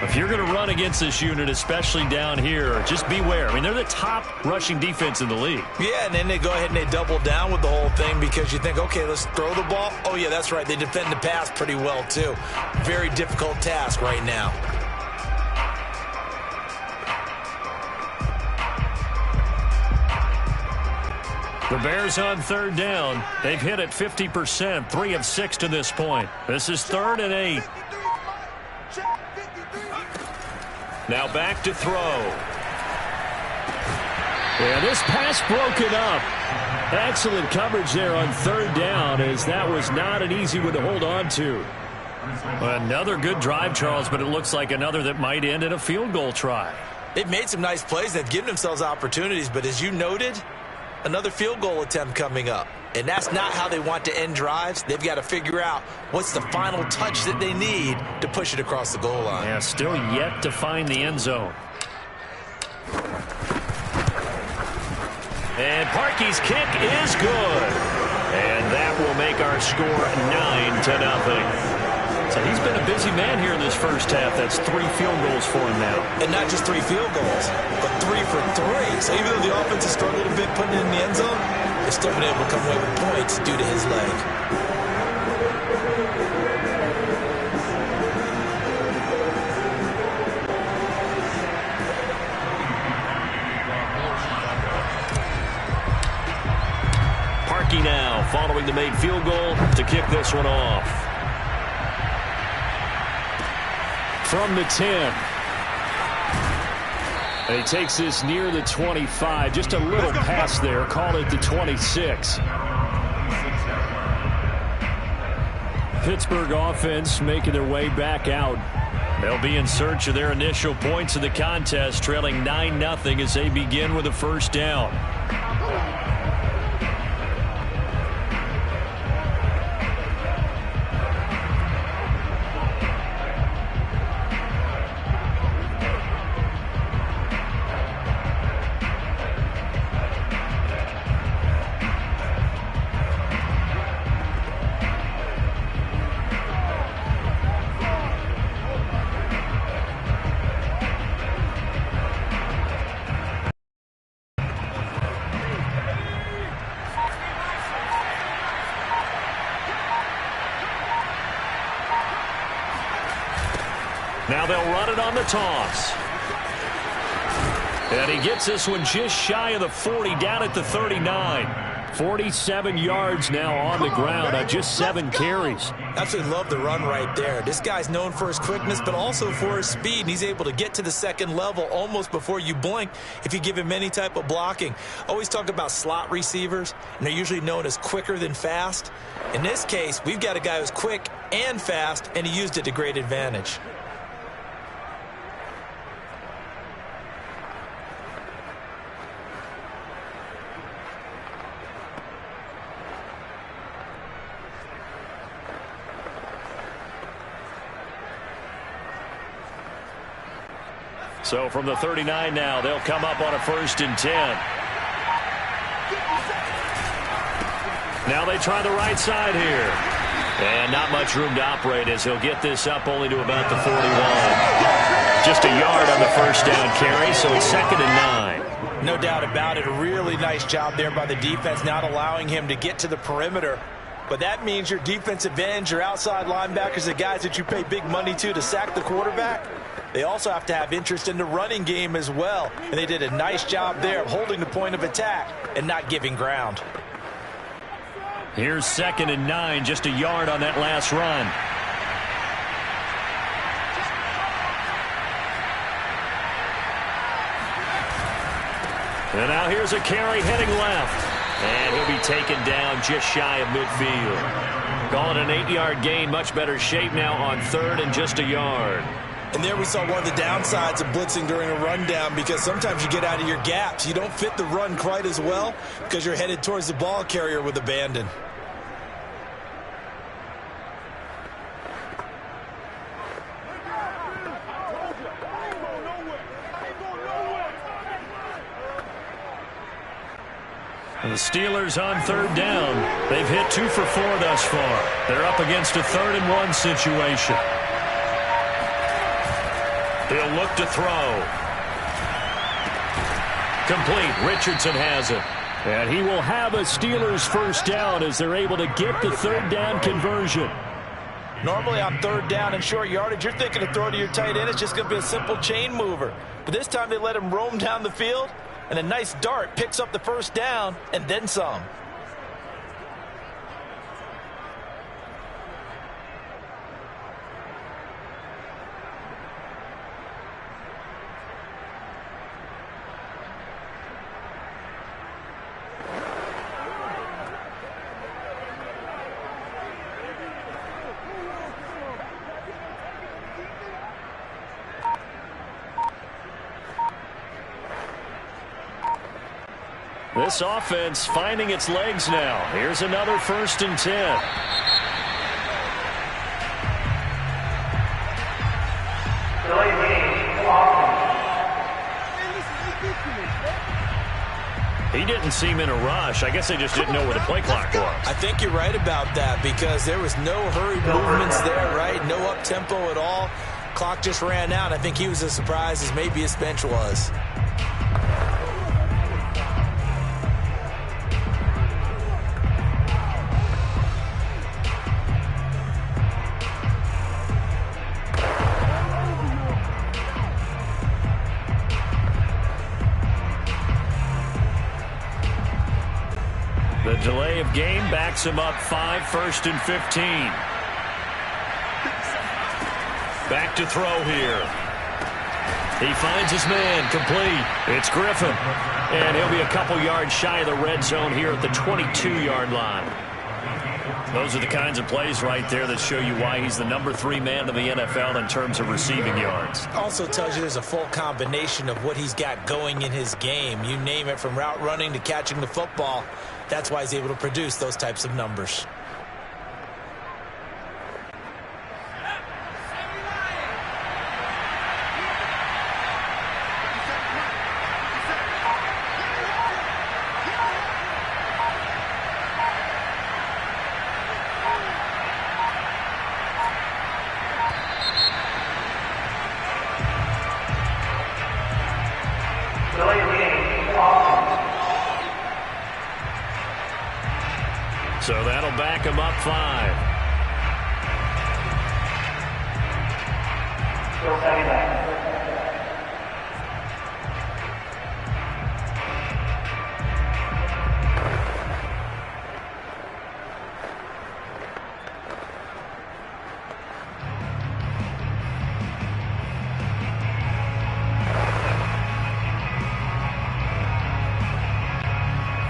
[SPEAKER 2] 8. If you're going to run against this unit, especially down here, just beware. I mean, they're the top rushing defense in the league. Yeah, and then they go ahead and they double down with the whole thing because you think, okay, let's throw the ball. Oh, yeah, that's right. They defend the pass pretty well, too. Very difficult task right now. The Bears on 3rd down. They've hit it 50%, 3 of 6 to this point. This is 3rd and 8. Now back to throw. Yeah, this pass broken up. Excellent coverage there on 3rd down, as that was not an easy one to hold on to. Another good drive, Charles, but it looks like another that might end in a field goal try. They've made some nice plays. They've given themselves opportunities, but as you noted, another field goal attempt coming up. And that's not how they want to end drives. They've got to figure out what's the final touch that they need to push it across the goal line. Yeah, still yet to find the end zone. And Parkey's kick is good. And that will make our score 9-0. So he's been a busy man here in this first half. That's 3 field goals for him now. And not just 3 field goals, but 3 for 3. So even though the offense has struggled a bit putting it in the end zone, they've still been able to come away with points due to his leg. Parkey now following the made field goal to kick this one off. From the 10. And he takes this near the 25. Just a little pass there. Call it the 26. Pittsburgh offense making their way back out. They'll be in search of their initial points of the contest, trailing 9-0 as they begin with a 1st down. Now they'll run it on the toss. And he gets this one just shy of the 40, down at the 39. 47 yards now on the ground on just 7 carries. Absolutely love the run right there. This guy's known for his quickness, but also for his speed. And he's able to get to the 2nd level almost before you blink if you give him any type of blocking. Always talk about slot receivers, and they're usually known as quicker than fast. In this case, we've got a guy who's quick and fast, and he used it to great advantage. So from the 39 now, they'll come up on a 1st and 10. Now they try the right side here. And not much room to operate as he'll get this up only to about the 41. Just a yard on the 1st down carry, so it's 2nd and 9. No doubt about it. A really nice job there by the defense, not allowing him to get to the perimeter. But that means your defensive ends, your outside linebackers, the guys that you pay big money to sack the quarterback, they also have to have interest in the running game as well. And they did a nice job there of holding the point of attack and not giving ground. Here's 2nd and 9, just a yard on that last run. And now here's a carry heading left. And he'll be taken down just shy of midfield. Calling an 8-yard gain, much better shape now on 3rd and just a yard. And there we saw one of the downsides of blitzing during a rundown, because sometimes you get out of your gaps. You don't fit the run quite as well because you're headed towards the ball carrier with abandon. The Steelers on third down. They've hit 2 for 4 thus far. They're up against a 3rd-and-1 situation. He'll look to throw. Complete. Richardson has it. And he will have a Steelers first down as they're able to get the 3rd down conversion.
[SPEAKER 3] Normally on 3rd down and short yardage, you're thinking to throw to your tight end. It's just going to be a simple chain mover. But this time they let him roam down the field, and a nice dart picks up the first down and then some.
[SPEAKER 2] This offense finding its legs now. Here's another 1st and 10. He didn't seem in a rush. I guess they just didn't know where the play clock was.
[SPEAKER 3] I think you're right about that because there was no hurried movements there, right? No up-tempo at all. Clock just ran out. I think he was as surprised as maybe his bench was.
[SPEAKER 2] The delay of game backs him up 5, 1st and 15. Back to throw here. He finds his man, complete. It's Griffin. And he'll be a couple yards shy of the red zone here at the 22-yard line. Those are the kinds of plays right there that show you why he's the number 3 man in the NFL in terms of receiving yards.
[SPEAKER 3] Also tells you there's a full combination of what he's got going in his game. You name it, from route running to catching the football. That's why he's able to produce those types of numbers.
[SPEAKER 2] So that'll back him up 5.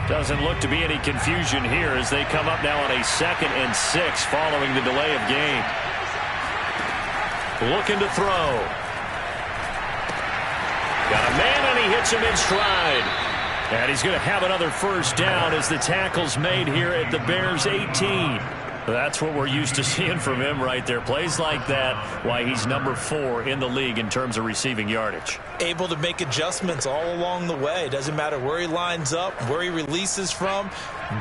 [SPEAKER 2] Doesn't look to be any confusion here as they come up now on a 2nd and 6 following the delay of game. Looking to throw. Got a man and he hits him in stride. And he's going to have another first down as the tackle's made here at the Bears' 18. That's what we're used to seeing from him right there. Plays like that, why he's number 4 in the league in terms of receiving yardage.
[SPEAKER 3] Able to make adjustments all along the way. Doesn't matter where he lines up, where he releases from.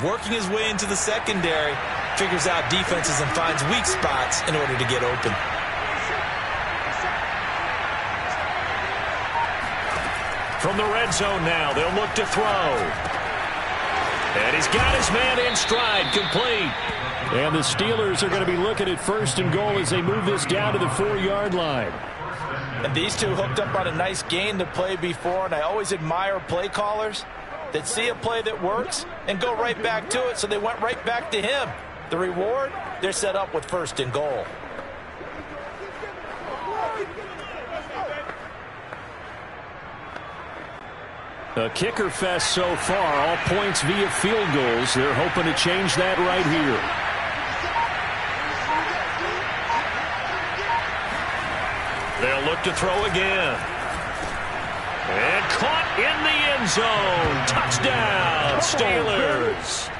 [SPEAKER 3] Working his way into the secondary. Figures out defenses and finds weak spots in order to get open.
[SPEAKER 2] From the red zone now, they'll look to throw. And he's got his man in stride, complete. And the Steelers are going to be looking at 1st and goal as they move this down to the 4-yard line.
[SPEAKER 3] And these two hooked up on a nice gain to play before, and I always admire play callers that see a play that works and go right back to it, so they went right back to him. The reward, they're set up with 1st and goal.
[SPEAKER 2] A kicker fest so far, all points via field goals. They're hoping to change that right here. They'll look to throw again. And caught in the end zone. Touchdown, Steelers.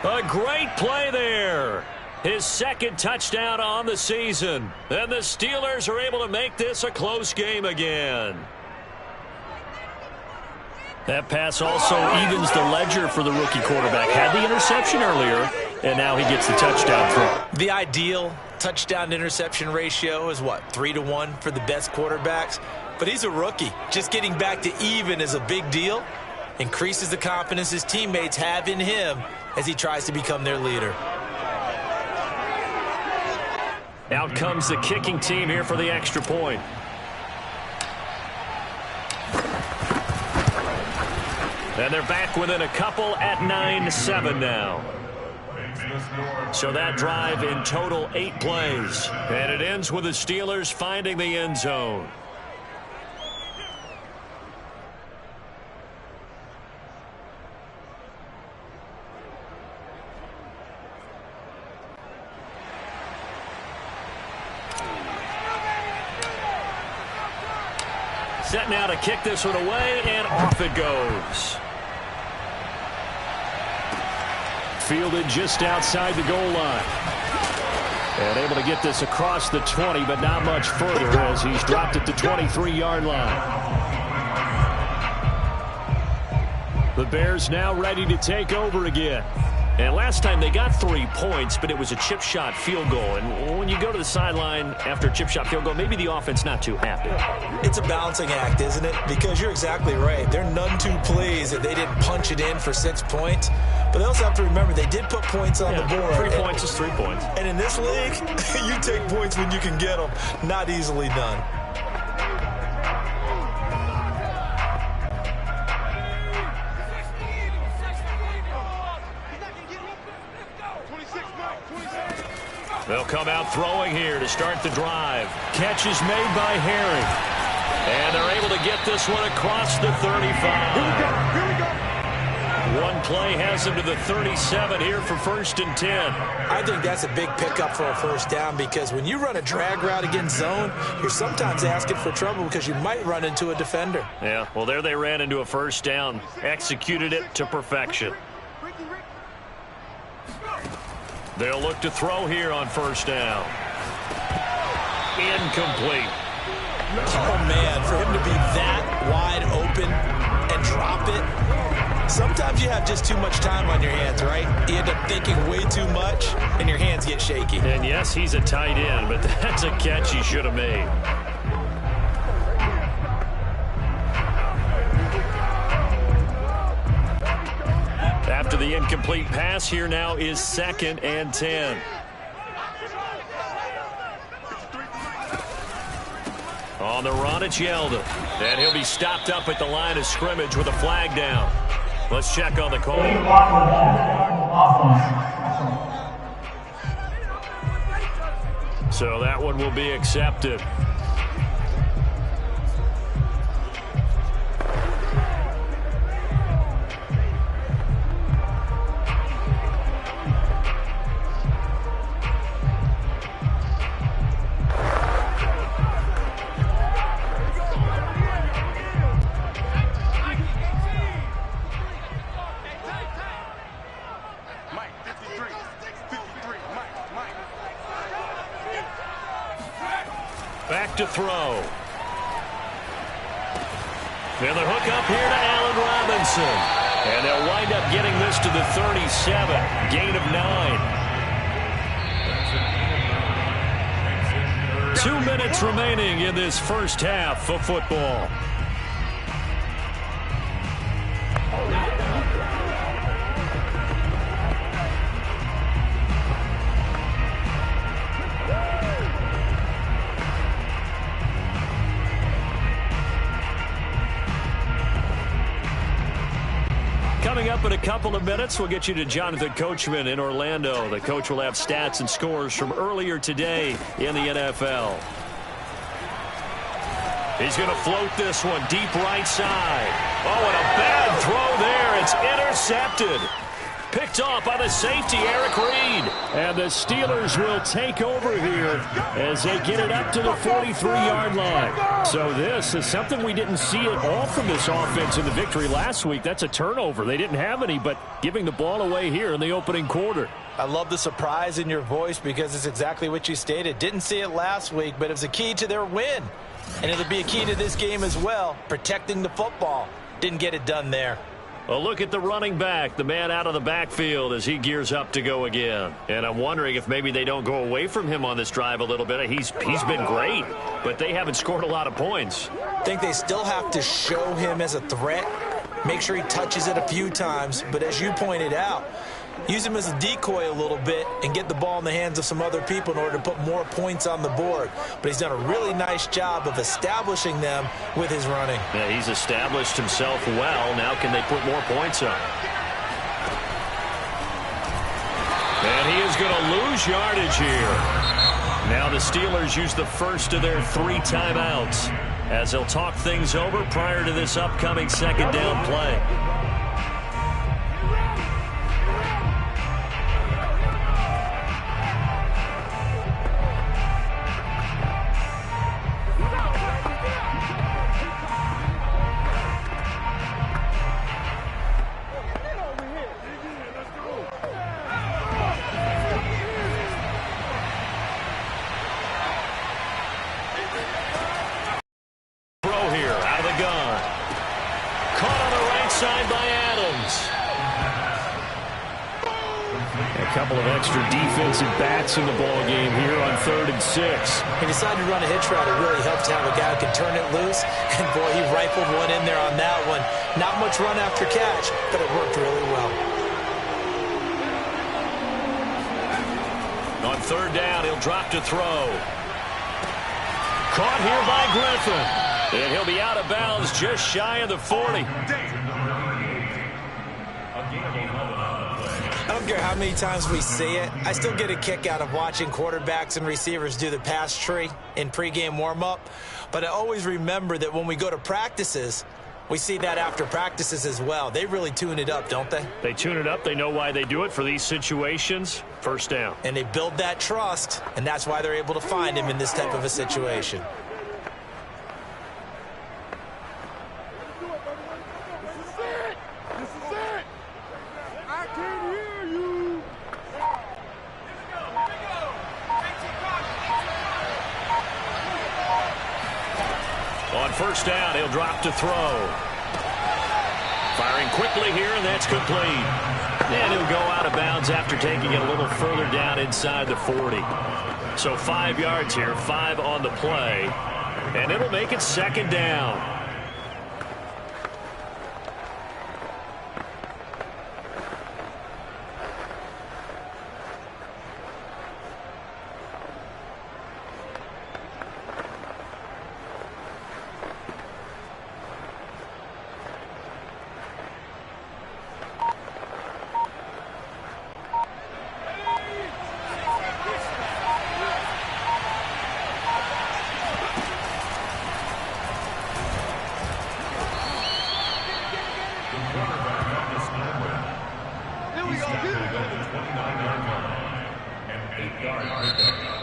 [SPEAKER 2] A great play there. His 2nd touchdown on the season. And the Steelers are able to make this a close game again. That pass also evens the ledger for the rookie quarterback. Had the interception earlier, and now he gets the touchdown throw.
[SPEAKER 3] The ideal touchdown-interception ratio is, what, 3-to-1 for the best quarterbacks? But he's a rookie. Just getting back to even is a big deal. Increases the confidence his teammates have in him as he tries to become their leader.
[SPEAKER 2] Out comes the kicking team here for the extra point. And they're back within a couple at 9-7 now. So that drive in total 8 plays. And it ends with the Steelers finding the end zone. Set now to kick this one away, and off it goes. Fielded just outside the goal line. And able to get this across the 20, but not much further as he's dropped at the 23-yard line. The Bears now ready to take over again. And last time they got 3 points, but it was a chip shot field goal. And when you go to the sideline after a chip shot field goal, maybe the offense not too happy.
[SPEAKER 3] It's a balancing act, isn't it? Because you're exactly right. They're none too pleased that they didn't punch it in for 6 points. But they also have to remember they did put points on the board.
[SPEAKER 2] 3 points is 3 points.
[SPEAKER 3] And in this league, you take points when you can get them. Not easily done.
[SPEAKER 2] They'll come out throwing here to start the drive. Catch is made by Herring. And they're able to get this one across the 35.
[SPEAKER 4] Here we go.
[SPEAKER 2] One play has him to the 37 here for 1st and 10.
[SPEAKER 3] I think that's a big pickup for a first down because when you run a drag route against zone, you're sometimes asking for trouble because you might run into a defender.
[SPEAKER 2] Yeah, well, there they ran into a first down. Executed it to perfection. They'll look to throw here on 1st down. Incomplete.
[SPEAKER 3] Oh, man, for him to be that wide open and drop it, sometimes you have just too much time on your hands, right? You end up thinking way too much, and your hands get shaky.
[SPEAKER 2] And, yes, he's a tight end, but that's a catch he should have made. After the incomplete pass, here now is 2nd and 10. On the run, it's Yeldon. And he'll be stopped up at the line of scrimmage with a flag down. Let's check on the call. So that one will be accepted. Back to throw. And the hook up here to Allen Robinson. And they'll wind up getting this to the 37. Gain of 9. 2 minutes remaining in this first half of football. Coming up in a couple of minutes, we'll get you to Jonathan Coachman in Orlando. The coach will have stats and scores from earlier today in the NFL. He's going to float this one deep right side. Oh, and a bad throw there. It's intercepted. Picked off by the safety, Eric Reed. And the Steelers will take over here as they get it up to the 43-yard line. So this is something we didn't see at all from this offense in the victory last week. That's a turnover. They didn't have any, but giving the ball away here in the opening quarter.
[SPEAKER 3] I love the surprise in your voice because it's exactly what you stated. Didn't see it last week, but it was a key to their win. And it'll be a key to this game as well, protecting the football. Didn't get it done there.
[SPEAKER 2] A look at the running back, the man out of the backfield as he gears up to go again. And I'm wondering if maybe they don't go away from him on this drive a little bit. He's been great, but they haven't scored a lot of points.
[SPEAKER 3] I think they still have to show him as a threat, make sure he touches it a few times. But as you pointed out, use him as a decoy a little bit and get the ball in the hands of some other people in order to put more points on the board. But he's done a really nice job of establishing them with his running.
[SPEAKER 2] Yeah, he's established himself well. Now can they put more points on? And he is going to lose yardage here. Now the Steelers use the first of their 3 timeouts as they'll talk things over prior to this upcoming second down play. In the ball game here on 3rd and 6.
[SPEAKER 3] He decided to run a hitch route. It really helped to have a guy who can turn it loose. And, boy, he rifled one in there on that one. Not much run after catch, but it worked really well.
[SPEAKER 2] On 3rd down, he'll drop to throw. Caught here by Griffin. And he'll be out of bounds just shy of the 40.
[SPEAKER 3] I don't care how many times we see it. I still get a kick out of watching quarterbacks and receivers do the pass tree in pregame warm-up. But I always remember that when we go to practices, we see that after practices as well. They really tune it up, don't they?
[SPEAKER 2] They tune it up. They know why they do it for these situations. First down.
[SPEAKER 3] And they build that trust, and that's why they're able to find him in this type of a situation.
[SPEAKER 2] First down, he'll drop to throw. Firing quickly here, and that's complete. And he'll go out of bounds after taking it a little further down inside the 40. So 5 yards here, 5 on the play. And it'll make it second down.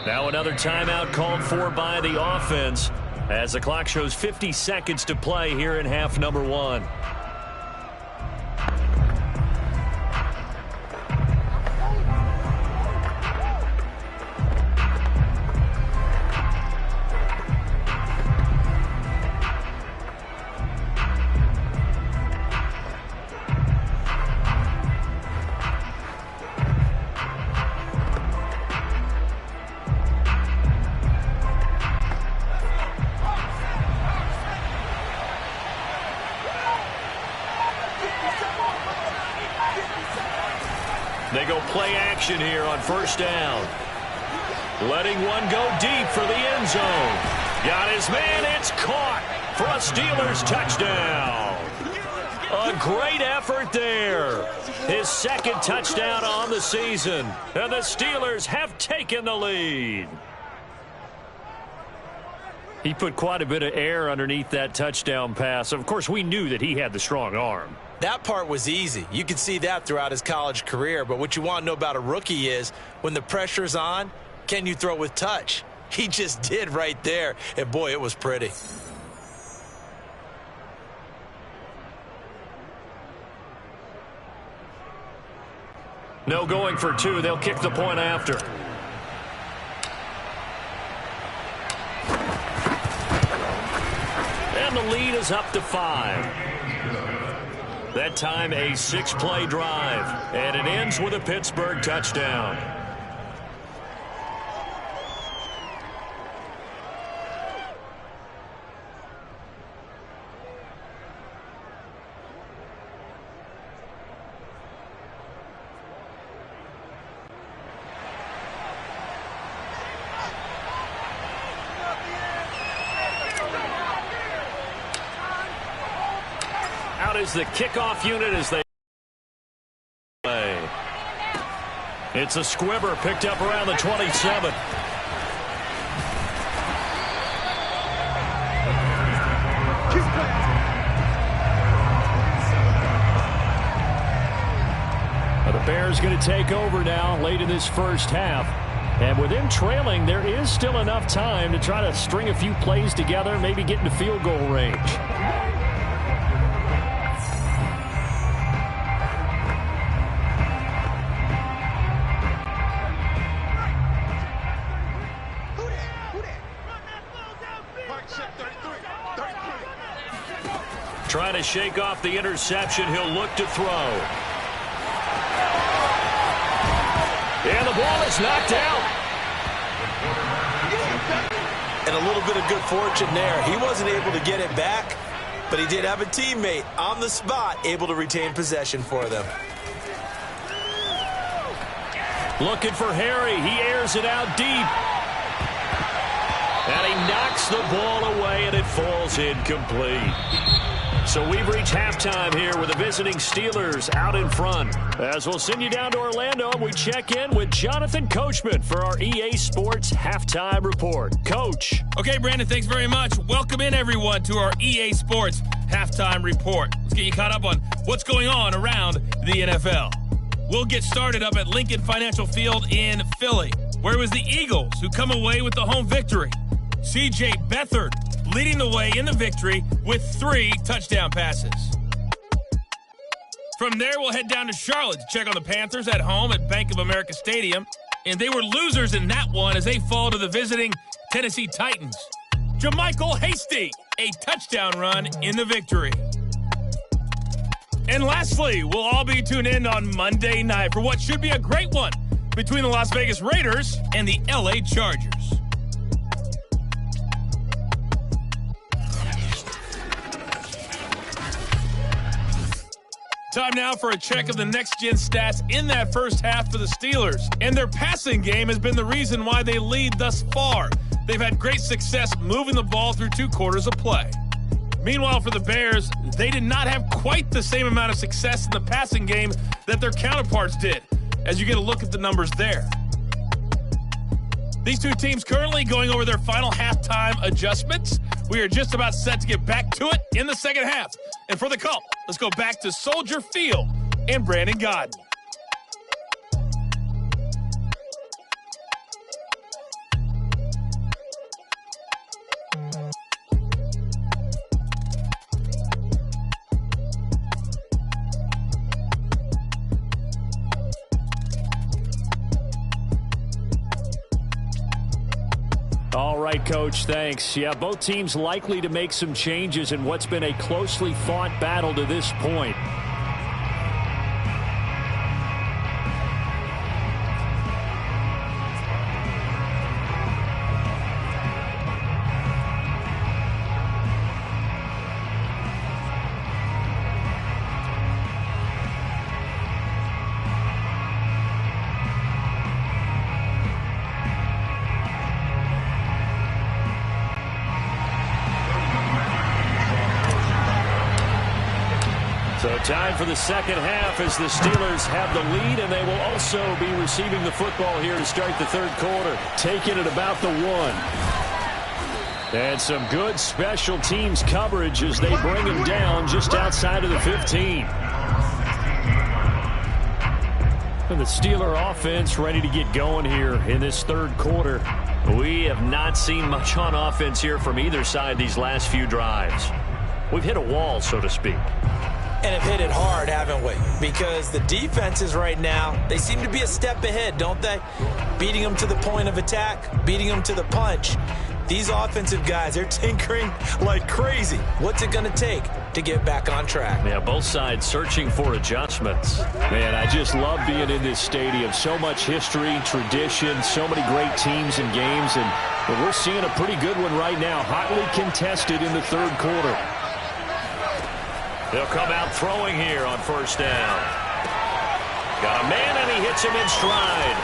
[SPEAKER 2] Now another timeout called for by the offense as the clock shows 50 seconds to play here in half number 1. They go play action here on first down. Letting one go deep for the end zone. Got his man. It's caught for a Steelers touchdown. A great effort there. His second touchdown on the season. And the Steelers have taken the lead. He put quite a bit of air underneath that touchdown pass. Of course, we knew that he had the strong arm.
[SPEAKER 3] That part was easy. You could see that throughout his college career. But what you want to know about a rookie is when the pressure's on, can you throw with touch? He just did right there. And, boy, it was pretty.
[SPEAKER 2] No going for two. They'll kick the point after. And the lead is up to 5. That time a 6-play drive, and it ends with a Pittsburgh touchdown. Out is the kickoff unit as they play. It's a squibber picked up around the 27. The Bears going to take over now late in this first half. And with them trailing, there is still enough time to try to string a few plays together, maybe get into field goal range. Trying to shake off the interception. He'll look to throw. And the ball is knocked out.
[SPEAKER 3] And a little bit of good fortune there. He wasn't able to get it back, but he did have a teammate on the spot able to retain possession for them.
[SPEAKER 2] Looking for Harry. He airs it out deep. And he knocks the ball away, and it falls incomplete. So we've reached halftime here with the visiting Steelers out in front. As we'll send you down to Orlando, we check in with Jonathan Coachman for our EA Sports Halftime Report. Coach.
[SPEAKER 6] Okay, Brandon, thanks very much. Welcome in, everyone, to our EA Sports Halftime Report. Let's get you caught up on what's going on around the NFL. We'll get started up at Lincoln Financial Field in Philly, where it was the Eagles who come away with the home victory. C.J. Beathard leading the way in the victory with 3 touchdown passes. From there, we'll head down to Charlotte to check on the Panthers at home at Bank of America Stadium. And they were losers in that one as they fall to the visiting Tennessee Titans. Jermichael Hasty, a touchdown run in the victory. And lastly, we'll all be tuned in on Monday night for what should be a great one between the Las Vegas Raiders and the LA Chargers. Time now for a check of the next-gen stats in that first half for the Steelers. And their passing game has been the reason why they lead thus far. They've had great success moving the ball through 2 quarters of play. Meanwhile, for the Bears, they did not have quite the same amount of success in the passing game that their counterparts did, as you get a look at the numbers there. These 2 teams currently going over their final halftime adjustments. We are just about set to get back to it in the second half. And for the call, let's go back to Soldier Field and Brandon Godden.
[SPEAKER 2] All right, Coach, thanks. Yeah, both teams likely to make some changes in what's been a closely fought battle to this point. So time for the second half as the Steelers have the lead, and they will also be receiving the football here to start the third quarter, taking it about the 1. And some good special teams coverage as they bring him down just outside of the 15. And the Steeler offense ready to get going here in this third quarter. We have not seen much on offense here from either side these last few drives. We've hit a wall, so to speak.
[SPEAKER 3] And have hit it hard, haven't we? Because the defenses right now, they seem to be a step ahead, don't they? Beating them to the point of attack, beating them to the punch. These offensive guys, they're tinkering like crazy. What's it going to take to get back on track?
[SPEAKER 2] Yeah, both sides searching for adjustments. Man, I just love being in this stadium. So much history, tradition, so many great teams and games, and we're seeing a pretty good one right now, hotly contested in the third quarter. They'll come out throwing here on first down. Got a man, and he hits him in stride.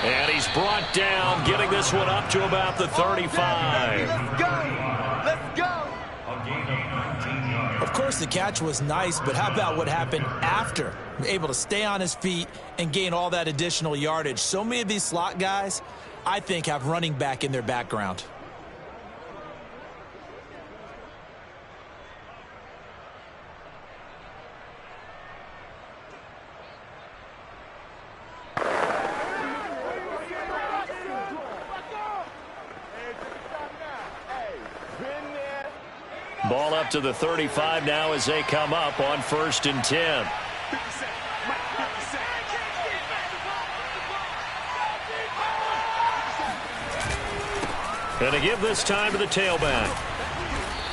[SPEAKER 2] And he's brought down, getting this one up to about the 35.
[SPEAKER 4] Let's go! Let's go!
[SPEAKER 3] Of course, the catch was nice, but how about what happened after? Able to stay on his feet and gain all that additional yardage. So many of these slot guys, I think, have running back in their background.
[SPEAKER 2] Ball up to the 35 now as they come up on 1st and 10. And to give this time to the tailback.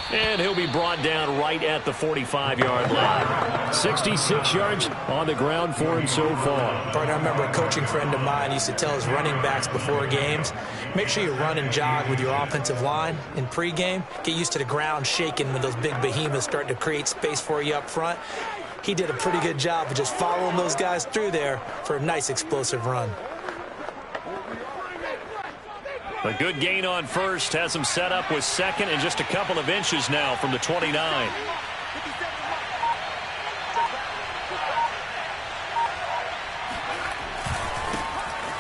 [SPEAKER 2] And he'll be brought down right at the 45-yard line. 66 yards on the ground for him so far.
[SPEAKER 3] Partner, I remember a coaching friend of mine used to tell his running backs before games, make sure you run and jog with your offensive line in pregame. Get used to the ground shaking when those big behemoths start to create space for you up front. He did a pretty good job of just following those guys through there for a nice explosive run.
[SPEAKER 2] A good gain on first, has him set up with second and just a couple of inches now from the 29.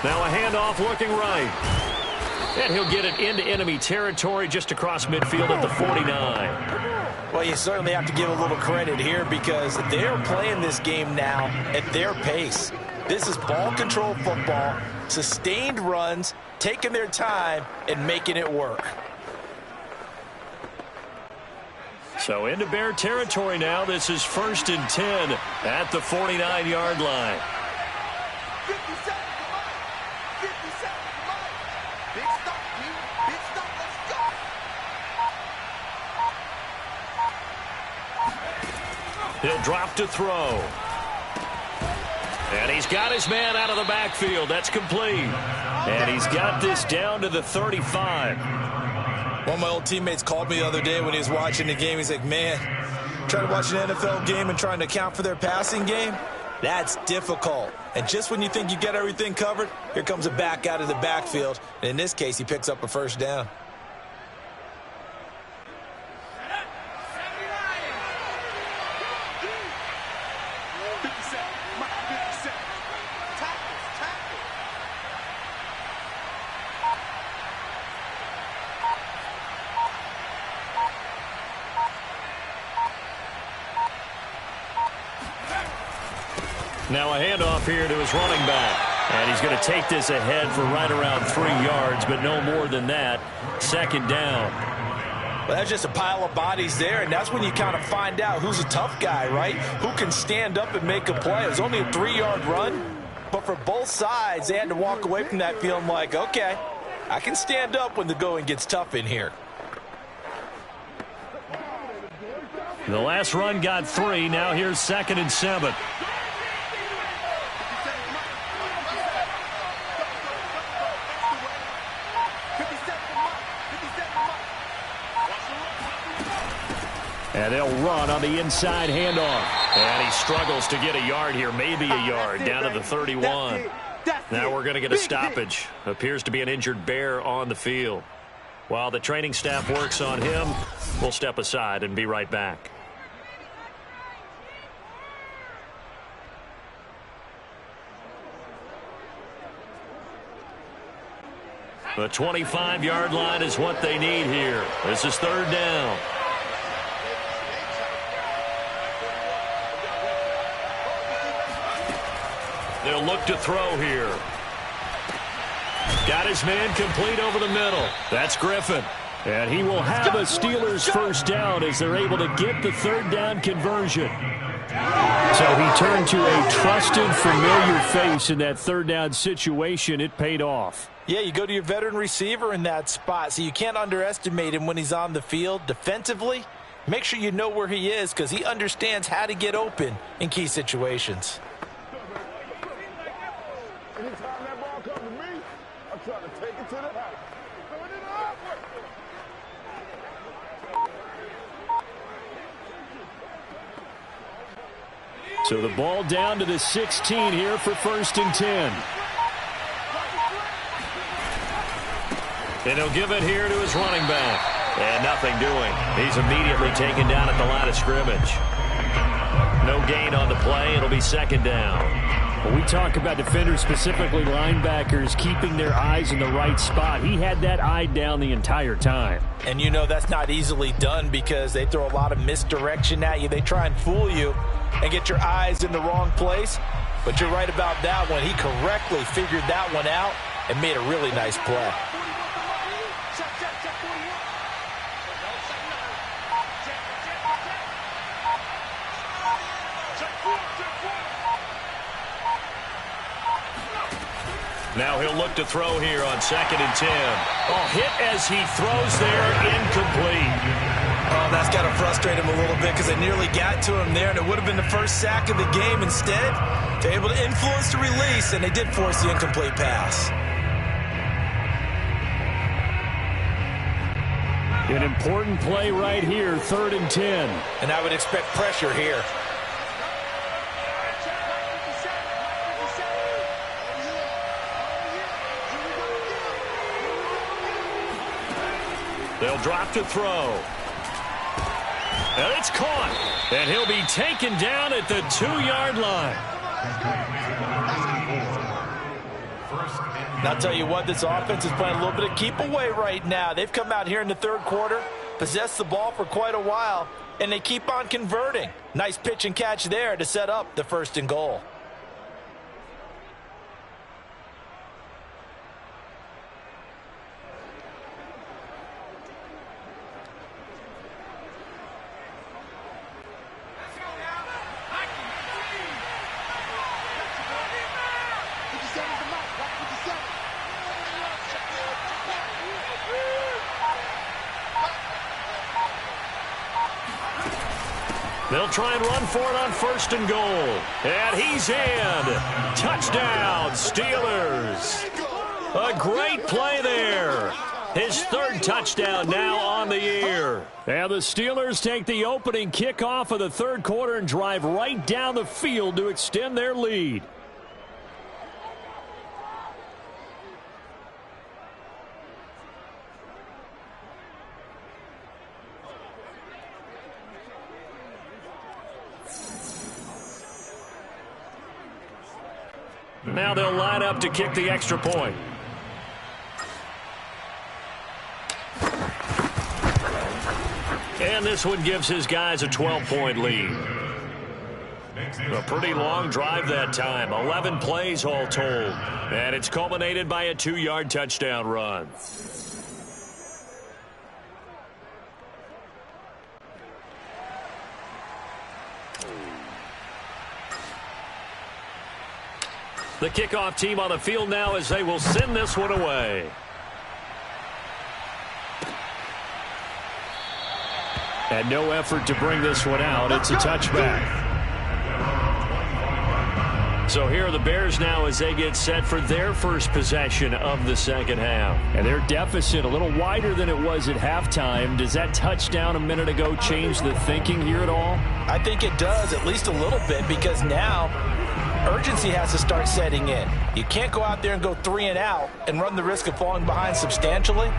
[SPEAKER 2] Now a handoff looking right. And he'll get it into enemy territory just across midfield at the 49.
[SPEAKER 3] Well, you certainly have to give a little credit here because they're playing this game now at their pace. This is ball control football, sustained runs, taking their time and making it work.
[SPEAKER 2] So into Bear territory now. This is 1st and 10 at the 49-yard line.
[SPEAKER 4] 50 seconds, come on. 50 seconds, come on. Big stop, Pete. Big stop, let's go.
[SPEAKER 2] He'll drop to throw. And he's got his man out of the backfield. That's complete. And he's got this down to the 35.
[SPEAKER 3] One of my old teammates called me the other day when he was watching the game. He's like, man, trying to watch an NFL game and trying to account for their passing game, that's difficult. And just when you think you get everything covered, here comes a back out of the backfield. And in this case, he picks up a first down.
[SPEAKER 2] Now a handoff here to his running back. And he's going to take this ahead for right around 3 yards, but no more than that. 2nd down.
[SPEAKER 3] Well, that's just a pile of bodies there, and that's when you kind of find out who's a tough guy, right? Who can stand up and make a play. It was only a 3-yard run, but for both sides, they had to walk away from that feeling like, okay, I can stand up when the going gets tough in here.
[SPEAKER 2] The last run got 3. Now here's 2nd and 7. And they'll run on the inside handoff. And he struggles to get a yard here, maybe a yard, down to the 31. Now we're going to get a stoppage. Appears to be an injured Bear on the field. While the training staff works on him, we'll step aside and be right back. The 25-yard line is what they need here. This is 3rd down. They'll look to throw here. Got his man complete over the middle. That's Griffin. And he will have a Steelers first down as they're able to get the 3rd down conversion. So he turned to a trusted, familiar face in that 3rd down situation. It paid off.
[SPEAKER 3] Yeah, you go to your veteran receiver in that spot, so you can't underestimate him when he's on the field. Defensively, make sure you know where he is because he understands how to get open in key situations.
[SPEAKER 4] Anytime that ball comes to me, I'm trying to take it to the house. Throwing it up.
[SPEAKER 2] So the ball down to the 16 here for 1st and 10. And he'll give it here to his running back. And nothing doing. He's immediately taken down at the line of scrimmage. No gain on the play. It'll be 2nd down.
[SPEAKER 7] When we talk about defenders, specifically linebackers, keeping their eyes in the right spot, he had that eye down the entire time.
[SPEAKER 3] And you know that's not easily done because they throw a lot of misdirection at you. They try and fool you and get your eyes in the wrong place. But you're right about that one. He correctly figured that one out and made a really nice play.
[SPEAKER 2] Now he'll look to throw here on 2nd and 10. Oh, hit as he throws there, incomplete.
[SPEAKER 3] Oh, that's got to frustrate him a little bit because they nearly got to him there, and it would have been the first sack of the game. Instead, they're able to influence the release, and they did force the incomplete pass.
[SPEAKER 7] An important play right here, 3rd and 10.
[SPEAKER 3] And I would expect pressure here.
[SPEAKER 2] They'll drop to throw. And it's caught. And he'll be taken down at the 2-yard line.
[SPEAKER 3] And I'll tell you what, this offense is playing a little bit of keep away right now. They've come out here in the 3rd quarter, possessed the ball for quite a while, and they keep on converting. Nice pitch and catch there to set up the 1st and goal.
[SPEAKER 2] They'll try and run for it on 1st and goal. And he's in. Touchdown, Steelers. A great play there. His 3rd touchdown now on the year.
[SPEAKER 7] And the Steelers take the opening kickoff of the 3rd quarter and drive right down the field to extend their lead.
[SPEAKER 2] Now they'll line up to kick the extra point. And this one gives his guys a 12-point lead. A pretty long drive that time. 11 plays all told. And it's culminated by a 2-yard touchdown run. The kickoff team on the field now as they will send this one away.
[SPEAKER 7] And no effort to bring this one out. It's a touchback.
[SPEAKER 2] So here are the Bears now as they get set for their first possession of the 2nd half.
[SPEAKER 7] And their deficit a little wider than it was at halftime. Does that touchdown a minute ago change the thinking here at all?
[SPEAKER 3] I think it does, at least a little bit, because now urgency has to start setting in. You can't go out there and go 3 and out and run the risk of falling behind substantially,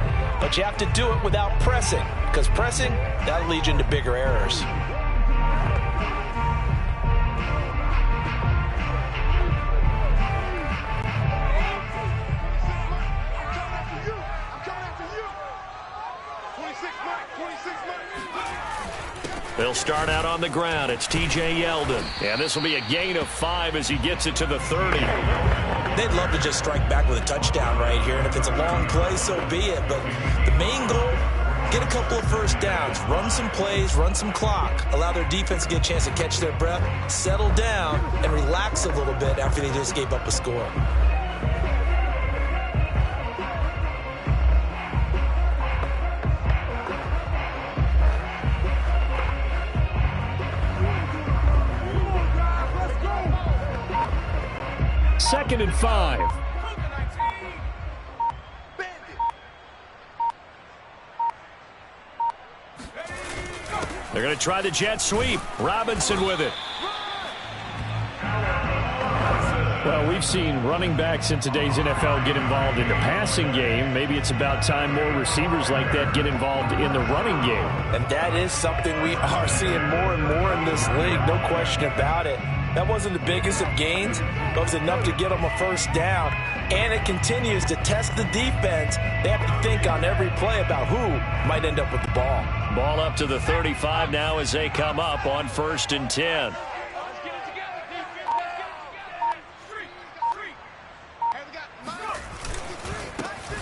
[SPEAKER 3] but you have to do it without pressing, because pressing, that'll lead you into bigger errors.
[SPEAKER 2] They'll start out on the ground. It's T.J. Yeldon. And this will be a gain of 5 as he gets it to the 30.
[SPEAKER 3] They'd love to just strike back with a touchdown right here, and if it's a long play, so be it. But the main goal, get a couple of first downs, run some plays, run some clock, allow their defense to get a chance to catch their breath, settle down, and relax a little bit after they just gave up a score.
[SPEAKER 7] 2nd and 5. They're going to try the jet sweep. Robinson with it. Well, we've seen running backs in today's NFL get involved in the passing game. Maybe it's about time more receivers like that get involved in the running game.
[SPEAKER 3] And that is something we are seeing more and more in this league, no question about it. That wasn't the biggest of gains, but it was enough to get them a first down. And it continues to test the defense. They have to think on every play about who might end up with the ball.
[SPEAKER 2] Ball up to the 35 now as they come up on 1st and 10.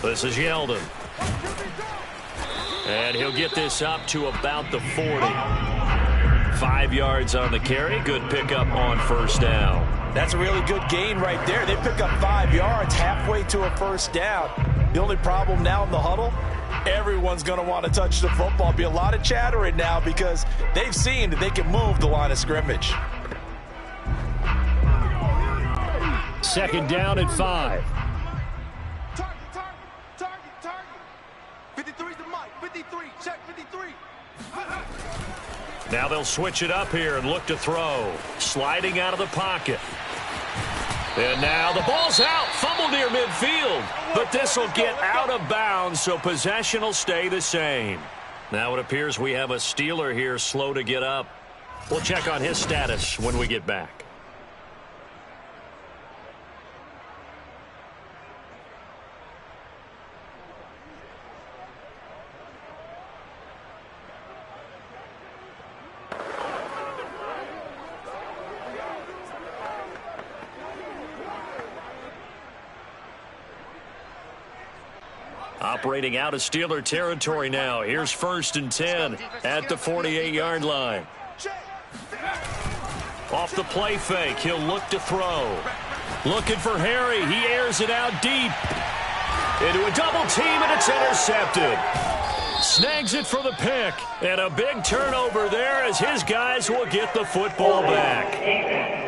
[SPEAKER 2] This is Yeldon. And he'll get this up to about the 40. 5 yards on the carry. Good pickup on 1st down.
[SPEAKER 3] That's a really good gain right there. They pick up 5 yards halfway to a first down. The only problem now in the huddle, everyone's going to want to touch the football. Be a lot of chattering now because they've seen that they can move the line of scrimmage.
[SPEAKER 7] 2nd down and 5.
[SPEAKER 4] Target. 53's the mic. 53. Check 53.
[SPEAKER 2] Now they'll switch it up here and look to throw. Sliding out of the pocket. And now the ball's out. Fumble near midfield. But this will get out of bounds, so possession will stay the same. Now it appears we have a Steeler here slow to get up. We'll check on his status when we get back. Operating out of Steeler territory now. Here's 1st and 10 at the 48-yard line. Off the play fake, he'll look to throw. Looking for Harry. He airs it out deep. Into a double team, and it's intercepted. Snags it for the pick. And a big turnover there as his guys will get the football back.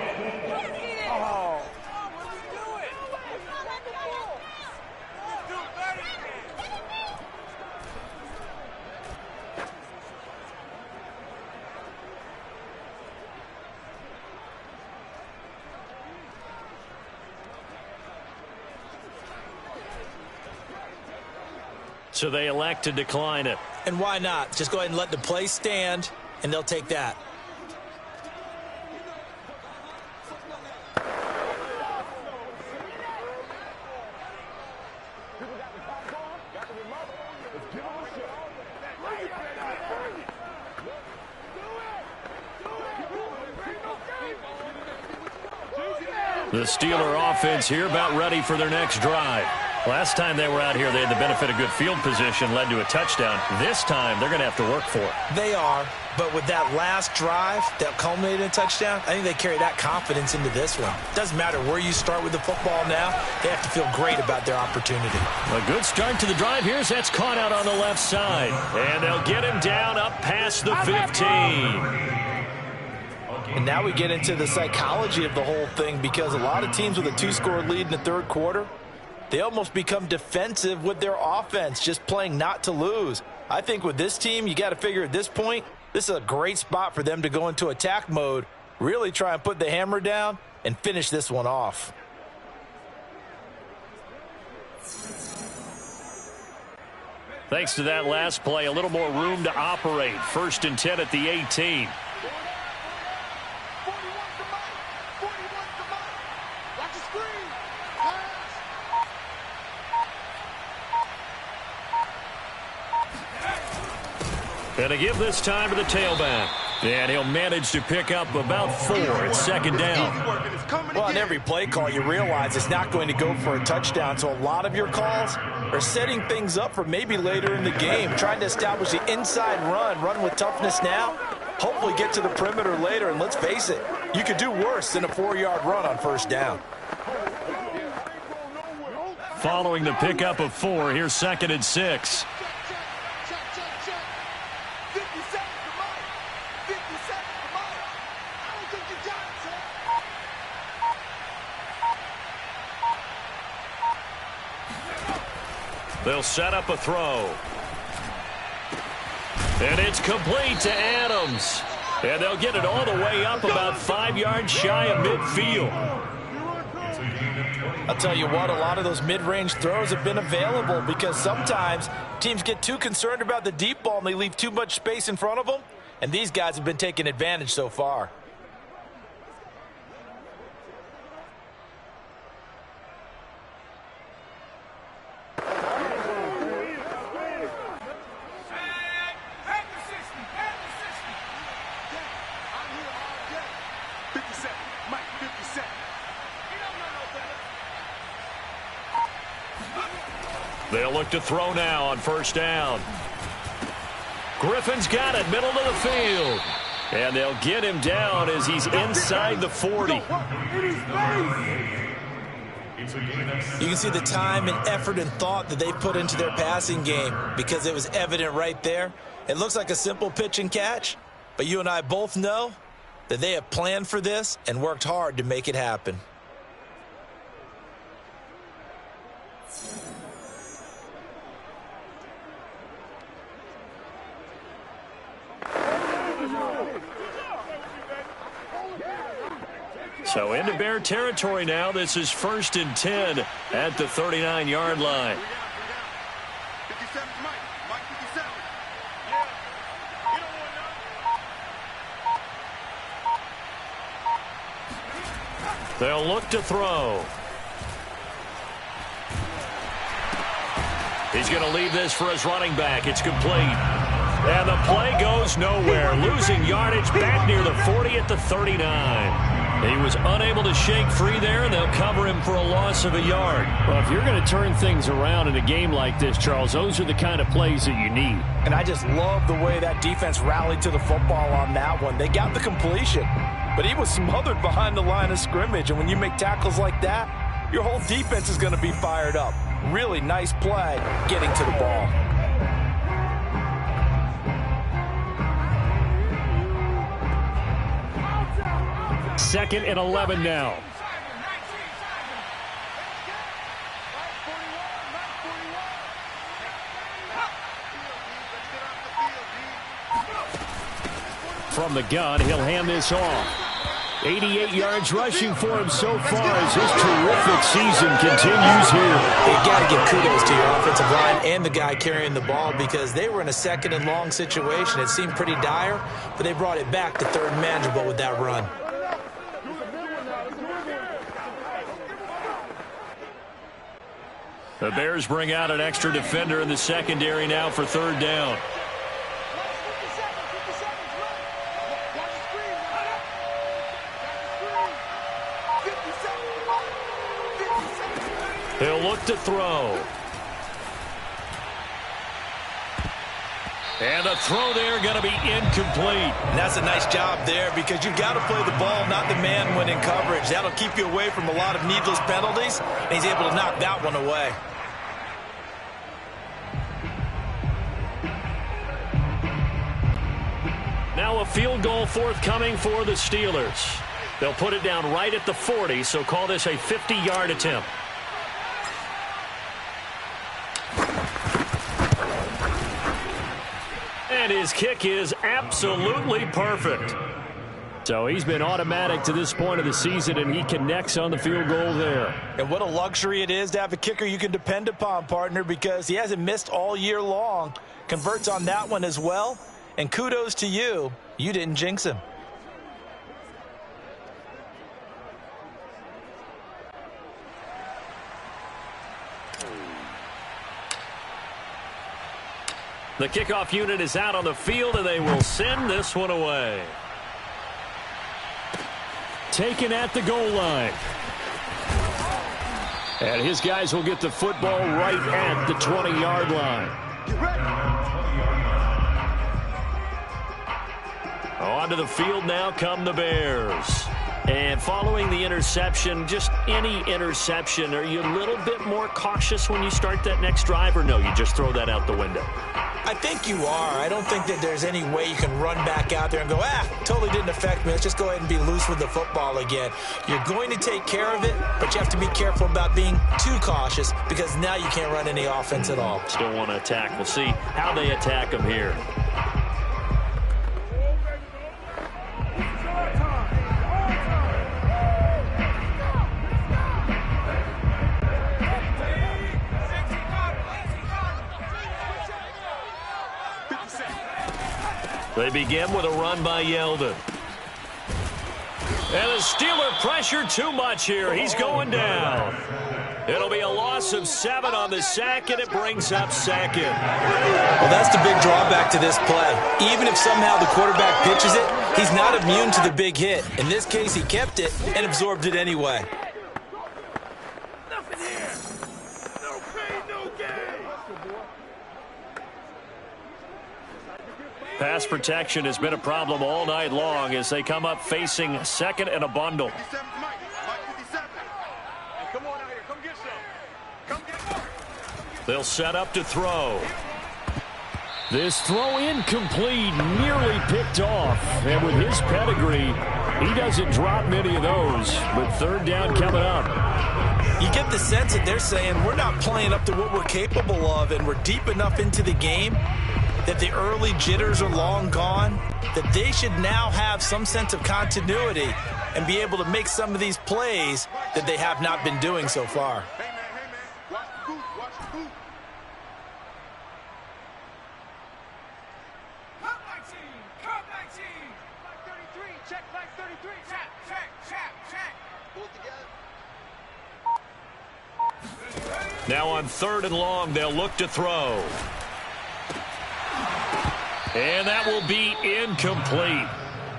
[SPEAKER 2] So they elect to decline it.
[SPEAKER 3] And why not? Just go ahead and let the play stand, and they'll take that.
[SPEAKER 2] The Steeler offense here about ready for their next drive. Last time they were out here, they had the benefit of good field position, led to a touchdown. This time, they're going to have to work for it.
[SPEAKER 3] They are, but with that last drive that culminated in a touchdown, I think they carry that confidence into this one. Doesn't matter where you start with the football now, they have to feel great about their opportunity.
[SPEAKER 2] A good start to the drive here as that's caught out on the left side. And they'll get him down up past the 15.
[SPEAKER 3] And now we get into the psychology of the whole thing because a lot of teams with a 2-score lead in the third quarter, they almost become defensive with their offense, just playing not to lose. I think with this team, you got to figure at this point, this is a great spot for them to go into attack mode, really try and put the hammer down and finish this one off.
[SPEAKER 2] Thanks to that last play, a little more room to operate. 1st and 10 at the 18. And a give this time to the tailback. And he'll manage to pick up about 4 at 2nd down.
[SPEAKER 3] Well, on every play call, you realize it's not going to go for a touchdown. So a lot of your calls are setting things up for maybe later in the game, trying to establish the inside run with toughness now, hopefully get to the perimeter later. And let's face it, you could do worse than a 4-yard run on 1st down.
[SPEAKER 2] Following the pickup of 4, here's 2nd and 6. They'll set up a throw. And it's complete to Adams. And they'll get it all the way up about 5 yards shy of midfield.
[SPEAKER 3] I'll tell you what, a lot of those mid-range throws have been available because sometimes teams get too concerned about the deep ball and they leave too much space in front of them. And these guys have been taking advantage so far.
[SPEAKER 2] They'll look to throw now on first down. Griffin's got it, middle of the field. And they'll get him down as he's inside the 40.
[SPEAKER 3] You can see the time and effort and thought that they put into their passing game because it was evident right there. It looks like a simple pitch and catch, but you and I both know that they have planned for this and worked hard to make it happen.
[SPEAKER 2] So into Bear territory now. This is 1st and 10 at the 39-yard line. They'll look to throw. He's going to leave this for his running back. It's complete. And the play goes nowhere. Losing yardage back near the 40 at the 39. He was unable to shake free there, and they'll cover him for a loss of a yard.
[SPEAKER 7] Well, if you're going to turn things around in a game like this, Charles, those are the kind of plays that you need.
[SPEAKER 3] And I just love the way that defense rallied to the football on that one. They got the completion, but he was smothered behind the line of scrimmage. And when you make tackles like that, your whole defense is going to be fired up. Really nice play getting to the ball.
[SPEAKER 7] Second and 11 now. From the gun, he'll hand this off. 88 yards rushing for him so far as his terrific season continues here.
[SPEAKER 3] You got to give kudos to your offensive line and the guy carrying the ball because they were in a 2nd and long situation. It seemed pretty dire, but they brought it back to 3rd and manageable with that run.
[SPEAKER 2] The Bears bring out an extra defender in the secondary now for 3rd down. He'll look to throw. And the throw there going to be incomplete.
[SPEAKER 3] And that's a nice job there because you've got to play the ball, not the man when in coverage. That'll keep you away from a lot of needless penalties, and he's able to knock that one away.
[SPEAKER 2] Now a field goal forthcoming for the Steelers. They'll put it down right at the 40, so call this a 50-yard attempt. And his kick is absolutely perfect. So he's been automatic to this point of the season, and he connects on the field goal there.
[SPEAKER 3] And what a luxury it is to have a kicker you can depend upon, partner, because he hasn't missed all year long. Converts on that one as well. And kudos to you. You didn't jinx him.
[SPEAKER 2] The kickoff unit is out on the field, and they will send this one away.
[SPEAKER 7] Taken at the goal line. And his guys will get the football right at the 20-yard line.
[SPEAKER 2] Onto the field now come the Bears. And following the interception, just any interception, are you a little bit more cautious when you start that next drive, or no, you just throw that out the window?
[SPEAKER 3] I think you are. I don't think that there's any way you can run back out there and go, totally didn't affect me. Let's just go ahead and be loose with the football again. You're going to take care of it, but you have to be careful about being too cautious because now you can't run any offense at all.
[SPEAKER 2] Still want to attack. We'll see how they attack them here. They begin with a run by Yeldon. And the Steeler pressure too much here. He's going down. It'll be a loss of 7 on the sack, and it brings up second.
[SPEAKER 3] Well, that's the big drawback to this play. Even if somehow the quarterback pitches it, he's not immune to the big hit. In this case, he kept it and absorbed it anyway.
[SPEAKER 4] Nothing here. No pain, no gain.
[SPEAKER 2] Pass protection has been a problem all night long as they come up facing second and a bundle.
[SPEAKER 4] 57, Mike 57. Hey, come on out here. Come get some. Come get more.
[SPEAKER 2] They'll set up to throw.
[SPEAKER 7] This throw incomplete, nearly picked off. And with his pedigree, he doesn't drop many of those. But third down coming up.
[SPEAKER 3] You get the sense that they're saying we're not playing up to what we're capable of, and we're deep enough into the game that the early jitters are long gone, that they should now have some sense of continuity and be able to make some of these plays that they have not been doing so far.
[SPEAKER 4] Hey, man. Watch the boot. Watch the boot. Cut 19. Flag 33. Check flag 33. Check. Pull it together.
[SPEAKER 2] Now on third and long, they'll look to throw. And that will be incomplete.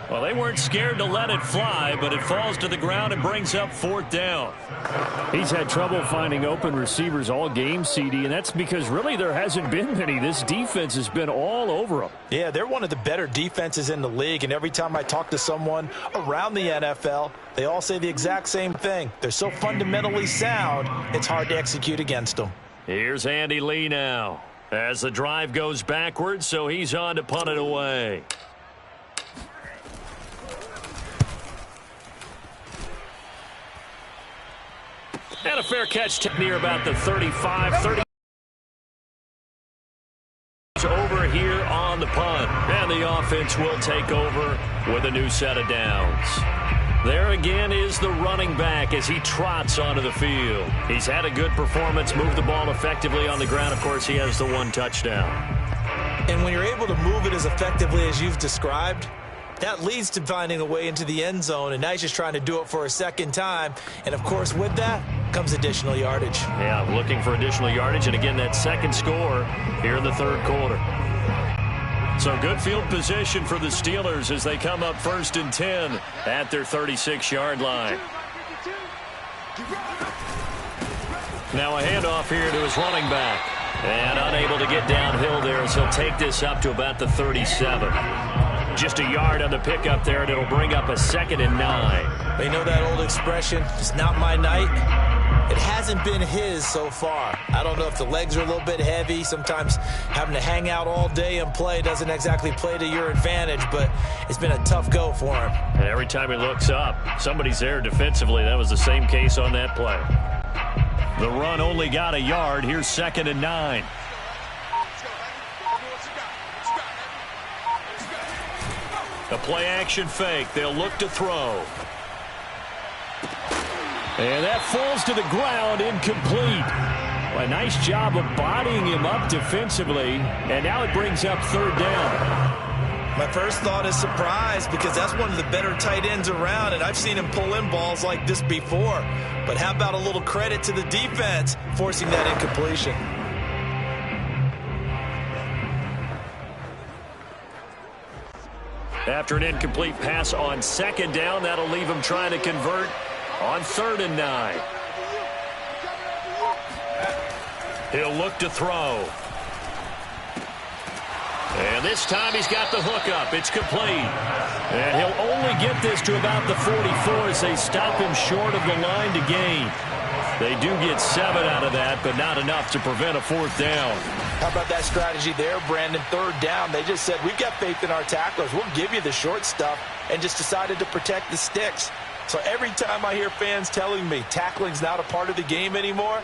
[SPEAKER 2] Well, they weren't scared to let it fly, but it falls to the ground and brings up fourth down.
[SPEAKER 7] He's had trouble finding open receivers all game, CD, and that's because really there hasn't been many. This defense has been all over them.
[SPEAKER 3] Yeah, they're one of the better defenses in the league, and every time I talk to someone around the NFL, they all say the exact same thing. They're so fundamentally sound, it's hard to execute against them.
[SPEAKER 2] Here's Andy Lee now as the drive goes backwards, so he's on to punt it away. And a fair catch near about the 35, 30. Over here on the punt. And the offense will take over with a new set of downs. There again is the running back as he trots onto the field. He's had a good performance, moved the ball effectively on the ground. Of course, he has the one touchdown.
[SPEAKER 3] And when you're able to move it as effectively as you've described, that leads to finding a way into the end zone, and now he's just trying to do it for a second time. And, of course, with that comes additional yardage.
[SPEAKER 2] Yeah, looking for additional yardage, and again, that second score here in the third quarter. So good field position for the Steelers as they come up 1st and 10 at their 36-yard line. Now a handoff here to his running back. And unable to get downhill there as he'll take this up to about the 37. Just a yard on the pickup there, and it'll bring up a 2nd and 9.
[SPEAKER 3] They know that old expression, it's not my night. It hasn't been his so far. I don't know if the legs are a little bit heavy. Sometimes having to hang out all day and play doesn't exactly play to your advantage, but it's been a tough go for him.
[SPEAKER 2] And every time he looks up, somebody's there defensively. That was the same case on that play. The run only got a yard. Here's 2nd and 9. A play-action fake. They'll look to throw.
[SPEAKER 7] And that falls to the ground, incomplete. A nice job of bodying him up defensively, and now it brings up 3rd down.
[SPEAKER 3] My first thought is surprise because that's one of the better tight ends around, and I've seen him pull in balls like this before. But how about a little credit to the defense forcing that incompletion?
[SPEAKER 2] After an incomplete pass on 2nd down, that'll leave him trying to convert on 3rd and 9. He'll look to throw. And this time he's got the hook up. It's complete. And he'll only get this to about the 44 as they stop him short of the line to gain. They do get 7 out of that, but not enough to prevent a 4th down.
[SPEAKER 3] How about that strategy there, Brandon? 3rd down. They just said, we've got faith in our tacklers. We'll give you the short stuff, and just decided to protect the sticks. So every time I hear fans telling me tackling's not a part of the game anymore,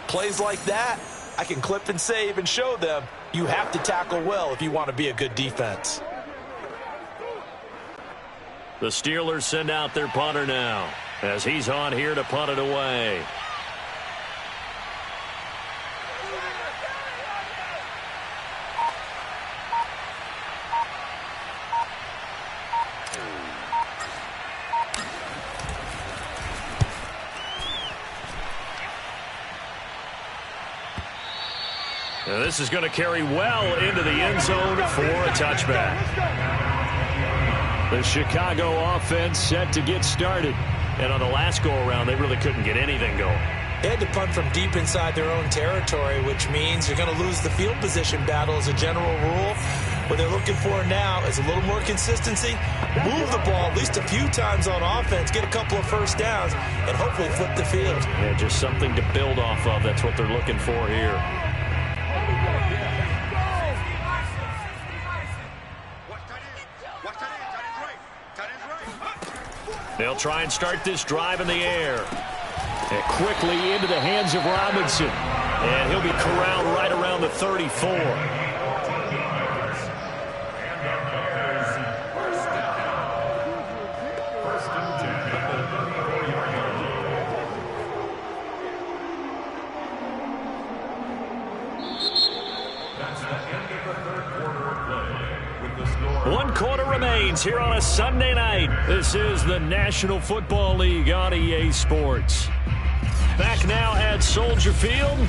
[SPEAKER 3] plays like that, I can clip and save and show them you have to tackle well if you want to be a good defense.
[SPEAKER 2] The Steelers send out their punter now as he's on here to punt it away. Now this is going to carry well into the end zone for a touchback. The Chicago offense set to get started. And on the last go-around, they really couldn't get anything going.
[SPEAKER 3] They had to punt from deep inside their own territory, which means you're going to lose the field position battle as a general rule. What they're looking for now is a little more consistency, move the ball at least a few times on offense, get a couple of first downs, and hopefully flip the field.
[SPEAKER 2] Yeah, just something to build off of. That's what they're looking for here. They'll try and start this drive in the air. And quickly into the hands of Robinson. And he'll be corralled right around the 34. One quarter remains here on a Sunday night. This is the National Football League on EA Sports. Back now at Soldier Field.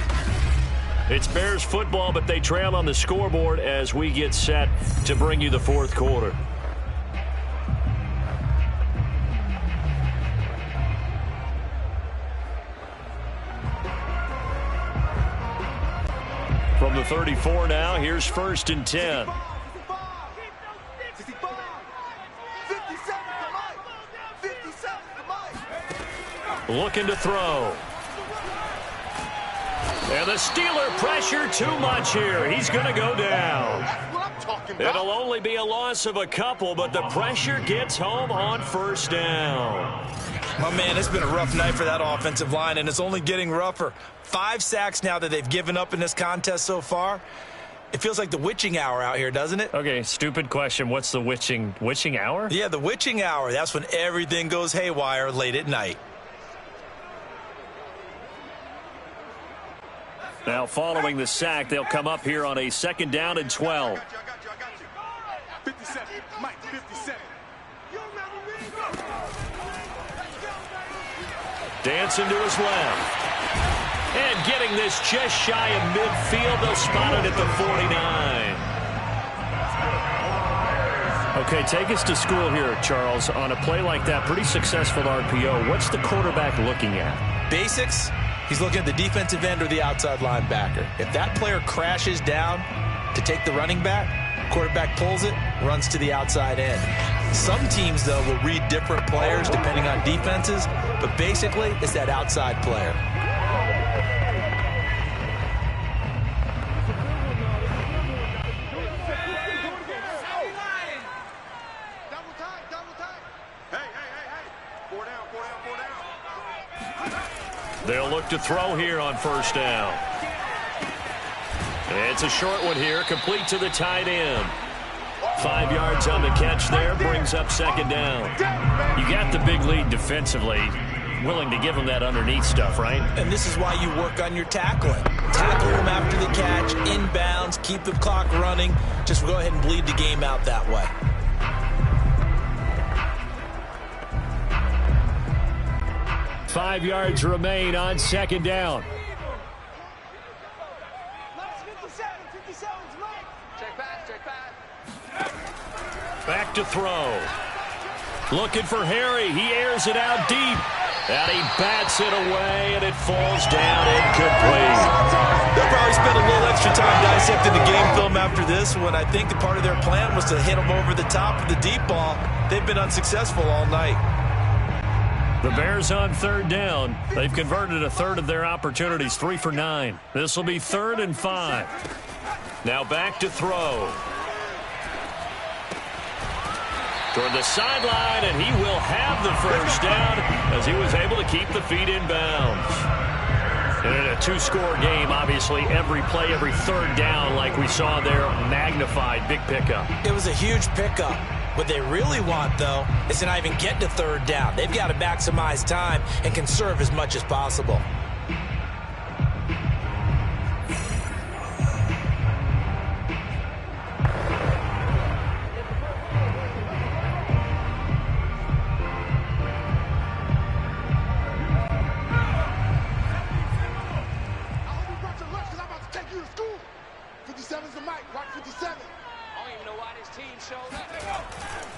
[SPEAKER 2] It's Bears football, but they trail on the scoreboard as we get set to bring you the 4th quarter. From the 34 now, here's 1st and 10. Looking to throw. And the Steeler pressure too much here. He's going to go down. It'll only be a loss of a couple, but the pressure gets home on 1st down.
[SPEAKER 3] My man, it's been a rough night for that offensive line, and it's only getting rougher. 5 sacks now that they've given up in this contest so far. It feels like the witching hour out here, doesn't it?
[SPEAKER 2] Okay, stupid question. What's the witching hour?
[SPEAKER 3] Yeah, the witching hour. That's when everything goes haywire late at night.
[SPEAKER 2] Now, following the sack, they'll come up here on a 2nd down and 12.
[SPEAKER 4] 57, Mike, 57.
[SPEAKER 2] Dancing to his left. And getting this just shy of midfield. They'll spot it at the 49. Okay, take us to school here, Charles. On a play like that, pretty successful RPO. What's the quarterback looking at?
[SPEAKER 3] Basics. He's looking at the defensive end or the outside linebacker. If that player crashes down to take the running back, quarterback pulls it, runs to the outside end. Some teams, though, will read different players depending on defenses, but basically it's that outside player.
[SPEAKER 2] They'll look to throw here on 1st down. It's a short one here, complete to the tight end. 5 yards on the catch there, brings up 2nd down. You got the big lead defensively, willing to give them that underneath stuff, right?
[SPEAKER 3] And this is why you work on your tackling. Tackle them after the catch, inbounds, keep the clock running. Just go ahead and bleed the game out that way.
[SPEAKER 2] Five yards remain on 2nd down. Back to throw. Looking for Harry. He airs it out deep. And he bats it away, and it falls down incomplete.
[SPEAKER 3] They'll probably spend a little extra time dissecting the game film after this one. I think the part of their plan was to hit them over the top of the deep ball. They've been unsuccessful all night.
[SPEAKER 2] The Bears on third down. They've converted a third of their opportunities, 3 for 9. This will be 3rd and 5. Now back to throw. Toward the sideline, and he will have the first down as he was able to keep the feet in bounds. And in a 2-score game, obviously, every play, every third down, like we saw there, magnified, big pickup.
[SPEAKER 3] It was a huge pickup. What they really want, though, is to not even get to third down. They've got to maximize time and conserve as much as possible.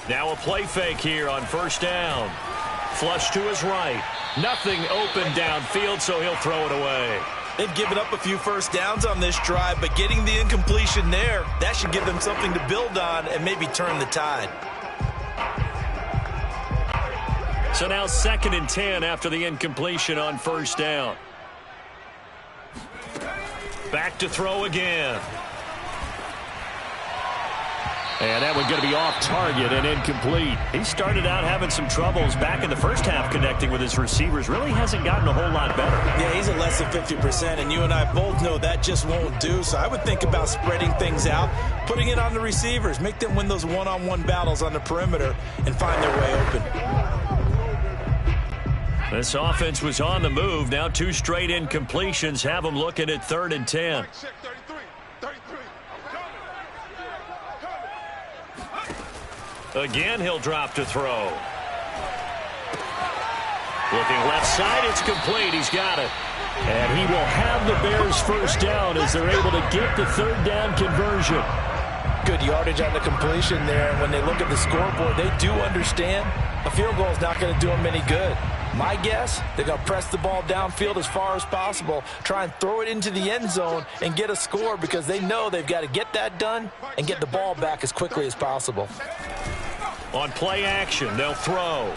[SPEAKER 2] Now a play fake here on first down. Flush to his right. Nothing open downfield, so he'll throw it away.
[SPEAKER 3] They've given up a few first downs on this drive, but getting the incompletion there, that should give them something to build on and maybe turn the tide.
[SPEAKER 2] So now 2nd and 10 after the incompletion on first down. Back to throw again. And that one's going to be off target and incomplete. He started out having some troubles back in the first half connecting with his receivers. Really hasn't gotten a whole lot better.
[SPEAKER 3] Yeah, he's at less than 50%, and you and I both know that just won't do. So I would think about spreading things out, putting it on the receivers, make them win those one-on-one battles on the perimeter and find their way open.
[SPEAKER 2] This offense was on the move. Now 2 straight incompletions have them looking at 3rd and 10. Again, he'll drop to throw. Looking left side, it's complete. He's got it. And he will have the Bears first down as they're able to get the third down conversion.
[SPEAKER 3] Good yardage on the completion there. And when they look at the scoreboard, they do understand a field goal is not going to do them any good. My guess, they're going to press the ball downfield as far as possible, try and throw it into the end zone and get a score because they know they've got to get that done and get the ball back as quickly as possible.
[SPEAKER 2] On play action, they'll throw.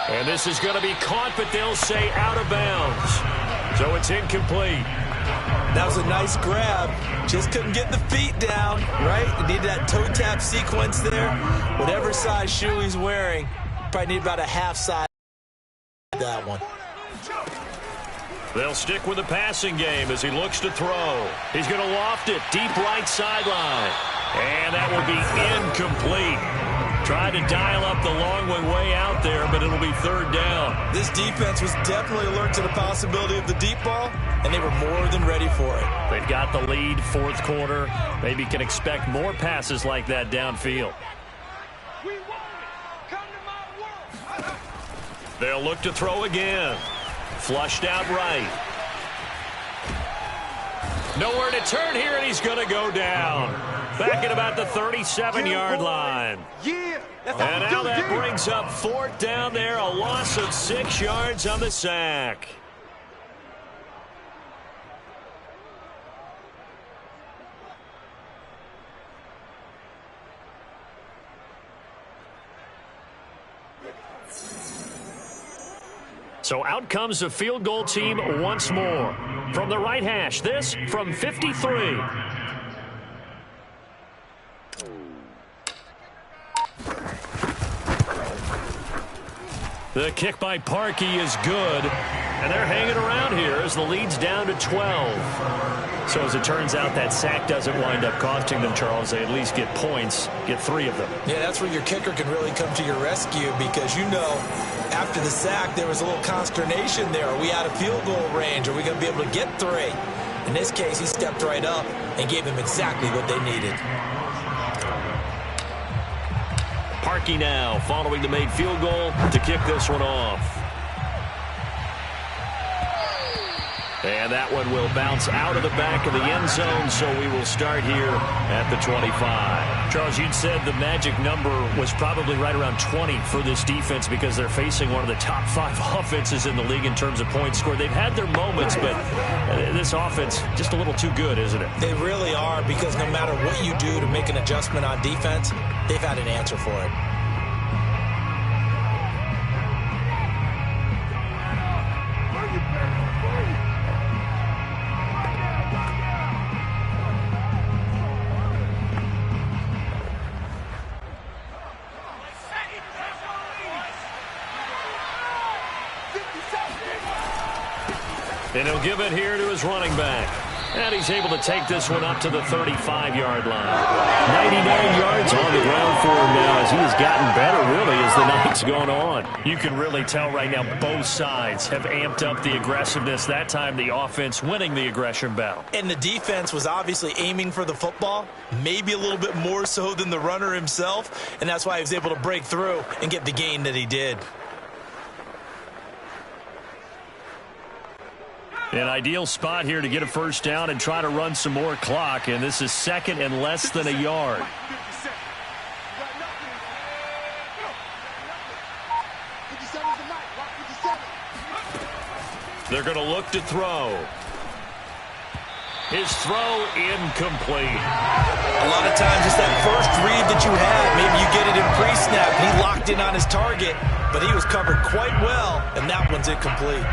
[SPEAKER 2] And this is going to be caught, but they'll say out of bounds. So it's incomplete.
[SPEAKER 3] That was a nice grab. Just couldn't get the feet down, right? You need that toe tap sequence there. Whatever size shoe he's wearing, probably need about a half size that one.
[SPEAKER 2] They'll stick with the passing game as he looks to throw. He's going to loft it deep right sideline. And that will be incomplete. Tried to dial up the long one way out there, but it'll be third down.
[SPEAKER 3] This defense was definitely alert to the possibility of the deep ball, and they were more than ready for it.
[SPEAKER 2] They've got the lead, 4th quarter. Maybe can expect more passes like that downfield. They'll look to throw again. Flushed out right. Nowhere to turn here, and he's going to go down. Back at about the 37-yard line. And now that brings up 4th down there, a loss of 6 yards on the sack. So out comes the field goal team once more. From the right hash, this from 53. The kick by Parkey is good, and they're hanging around here as the lead's down to 12. So as it turns out, that sack doesn't wind up costing them, Charles. They at least get points, get 3 of them.
[SPEAKER 3] Yeah, that's where your kicker can really come to your rescue because, you know, after the sack, there was a little consternation there. Are we out of field goal range? Are we going to be able to get 3? In this case, he stepped right up and gave them exactly what they needed.
[SPEAKER 2] Parkey now following the made field goal to kick this one off. And that one will bounce out of the back of the end zone, so we will start here at the 25.
[SPEAKER 7] Charles, you'd said the magic number was probably right around 20 for this defense because they're facing one of the top 5 offenses in the league in terms of points scored. They've had their moments, but this offense just a little too good, isn't it?
[SPEAKER 3] They really are, because no matter what you do to make an adjustment on defense, they've had an answer for it.
[SPEAKER 2] And he'll give it here to his running back. And he's able to take this one up to the 35-yard line.
[SPEAKER 7] 99 yards on the ground for him now as he has gotten better, really, as the night's gone on.
[SPEAKER 2] You can really tell right now both sides have amped up the aggressiveness. That time the offense winning the aggression battle.
[SPEAKER 3] And the defense was obviously aiming for the football, maybe a little bit more so than the runner himself, and that's why he was able to break through and get the gain that he did.
[SPEAKER 2] An ideal spot here to get a first down and try to run some more clock, and this is second and less than a yard. They're going to look to throw. His throw incomplete.
[SPEAKER 3] A lot of times it's that first read that you have. Maybe you get it in pre-snap. He locked in on his target, but he was covered quite well, and that one's incomplete.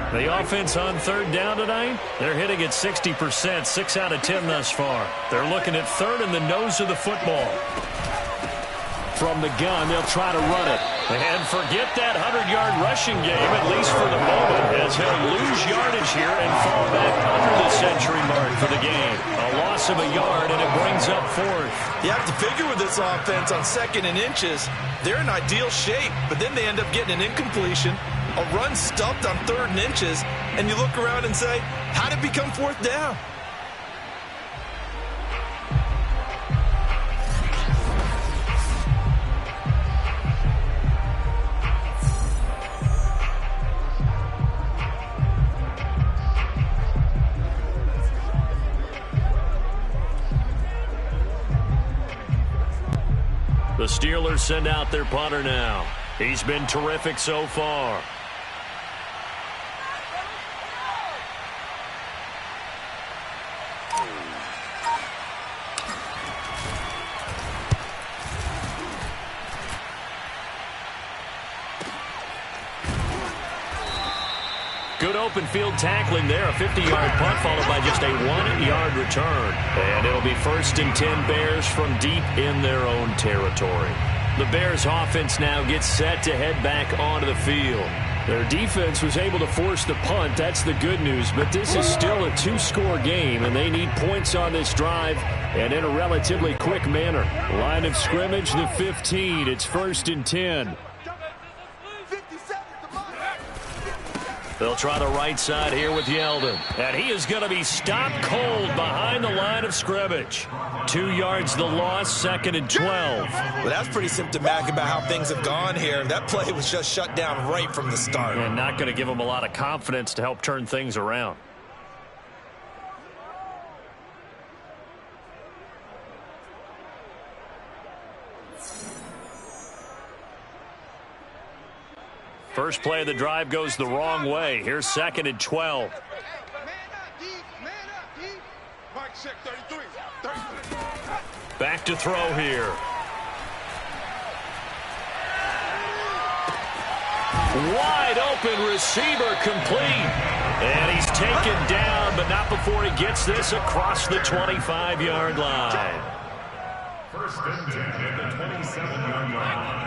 [SPEAKER 2] The offense on third down tonight, they're hitting at 60%, 6 out of 10 thus far. They're looking at third in the nose of the football. From the gun, they'll try to run it. And forget that 100-yard rushing game, at least for the moment, as he'll lose yardage here and fall back under the century mark for the game. A loss of a yard, and it brings up fourth.
[SPEAKER 3] You have to figure with this offense on second and inches, they're in ideal shape, but then they end up getting an incompletion. A run stuffed on third and inches, and you look around and say, how did it become fourth down?
[SPEAKER 2] The Steelers send out their punter now. He's been terrific so far. Good open field tackling there. A 50-yard punt followed by just a 1-yard return. And it'll be 1st and 10 Bears from deep in their own territory. The Bears offense now gets set to head back onto the field.
[SPEAKER 7] Their defense was able to force the punt. That's the good news. But this is still a 2-score game, and they need points on this drive and in a relatively quick manner. Line of scrimmage, the 15. It's 1st and 10.
[SPEAKER 2] They'll try the right side here with Yeldon. And he is going to be stopped cold behind the line of scrimmage. 2 yards the loss, 2nd and 12.
[SPEAKER 3] Well, that's pretty symptomatic about how things have gone here. That play was just shut down right from the start.
[SPEAKER 2] And not going to give him a lot of confidence to help turn things around. First play of the drive goes the wrong way. Here's 2nd and 12. Back to throw here. Wide open receiver complete. And he's taken down, but not before he gets this across the 25-yard line.
[SPEAKER 8] 1st and 10 at the 27-yard line.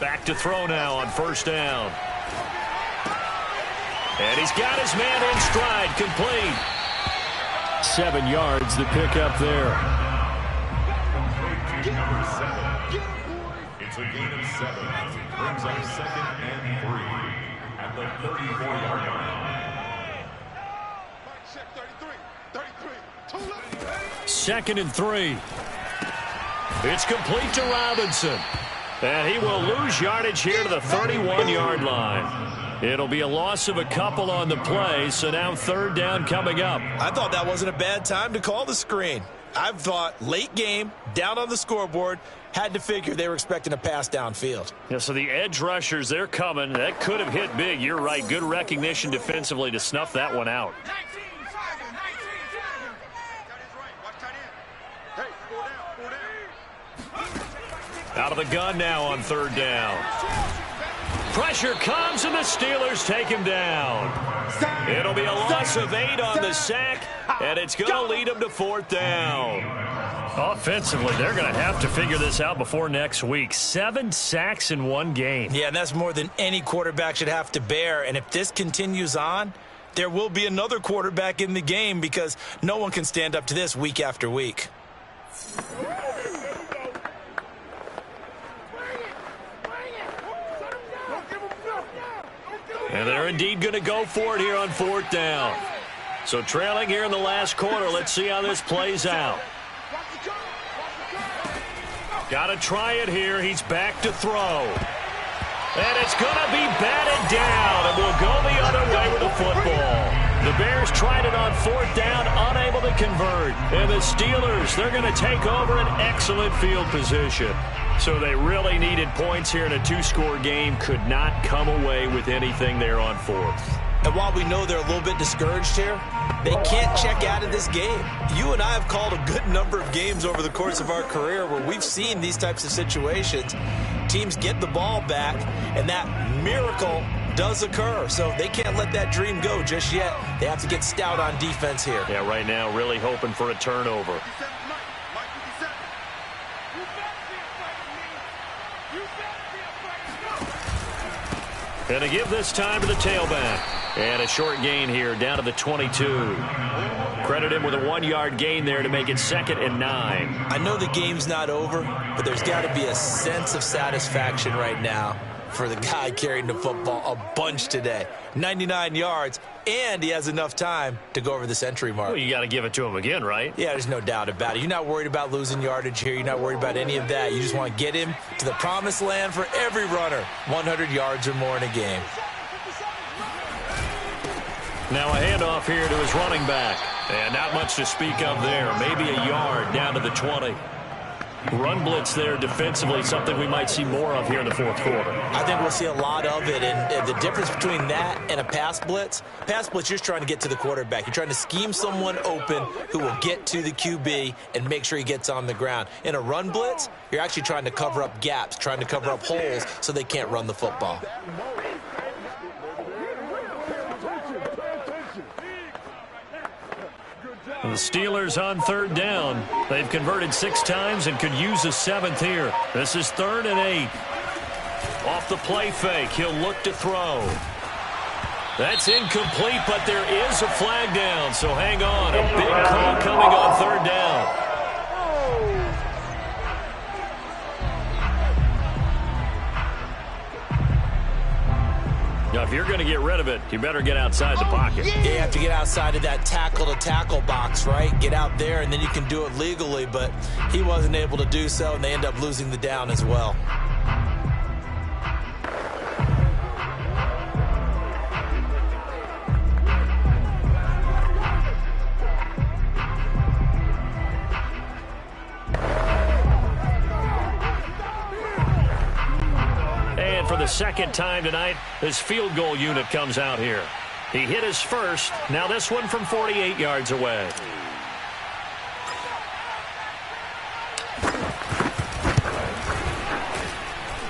[SPEAKER 2] Back to throw now on 1st down. And he's got his man in stride, complete.
[SPEAKER 7] 7 yards, the pickup there.
[SPEAKER 8] Number 7. It's a gain of 7. Brings up 2nd and 3 at the 34-yard line.
[SPEAKER 2] 2nd and 3. It's complete to Robinson. And he will lose yardage here to the 31-yard line. It'll be a loss of a couple on the play, so now third down coming up.
[SPEAKER 3] I thought that wasn't a bad time to call the screen. I thought late game, down on the scoreboard, had to figure they were expecting a pass downfield.
[SPEAKER 2] Yeah, so the edge rushers, they're coming. That could have hit big. You're right. Good recognition defensively to snuff that one out. Out of the gun now on third down. Pressure comes, and the Steelers take him down. It'll be a loss of 8 on the sack, and it's going to lead them to fourth down. Offensively, they're going to have to figure this out before next week. 7 sacks in one game.
[SPEAKER 3] Yeah, and that's more than any quarterback should have to bear. And if this continues on, there will be another quarterback in the game because no one can stand up to this week after week.
[SPEAKER 2] And they're indeed going to go for it here on fourth down. So trailing here in the last quarter. Let's see how this plays out. Got to try it here. He's back to throw. And it's going to be batted down. And we'll go the other way with the football. The Bears tried it on fourth down, unable to convert. And the Steelers, they're going to take over an excellent field position. So they really needed points here in a 2-score game. Could not come away with anything there on fourth.
[SPEAKER 3] And while we know they're a little bit discouraged here, they can't check out of this game. You and I have called a good number of games over the course of our career where we've seen these types of situations. Teams get the ball back, and that miracle does occur. So they can't let that dream go just yet. They have to get stout on defense here.
[SPEAKER 2] Yeah, right now really hoping for a turnover. And to give this time to the tailback. And a short gain here down to the 22. Credit him with a 1-yard gain there to make it 2nd and 9.
[SPEAKER 3] I know the game's not over, but there's got to be a sense of satisfaction right now for the guy carrying the football a bunch today. 99 yards, and he has enough time to go over the century mark.
[SPEAKER 2] Well, you got to give it to him again, right?
[SPEAKER 3] Yeah, there's no doubt about it. You're not worried about losing yardage here. You're not worried about any of that. You just want to get him to the promised land for every runner. 100 yards or more in a game.
[SPEAKER 2] Now a handoff here to his running back. And not much to speak of there. Maybe a yard down to the 20. Run blitz there defensively, something we might see more of here in the fourth quarter.
[SPEAKER 3] I think we'll see a lot of it, and the difference between that and a pass blitz, you're just trying to get to the quarterback. You're trying to scheme someone open who will get to the QB and make sure he gets on the ground. In a run blitz, you're actually trying to cover up gaps, trying to cover up holes so they can't run the football.
[SPEAKER 2] The Steelers on third down. They've converted 6 times and could use a 7th here. This is 3rd and 8. Off the play fake, he'll look to throw. That's incomplete, but there is a flag down, so hang on. A big call coming on third down. Now, if you're going to get rid of it, you better get outside the pocket.
[SPEAKER 3] Yeah, you have to get outside of that tackle-to-tackle box, right? Get out there, and then you can do it legally, but he wasn't able to do so, and they end up losing the down as well.
[SPEAKER 2] For the second time tonight, this field goal unit comes out here. He hit his first. Now this one from 48 yards away.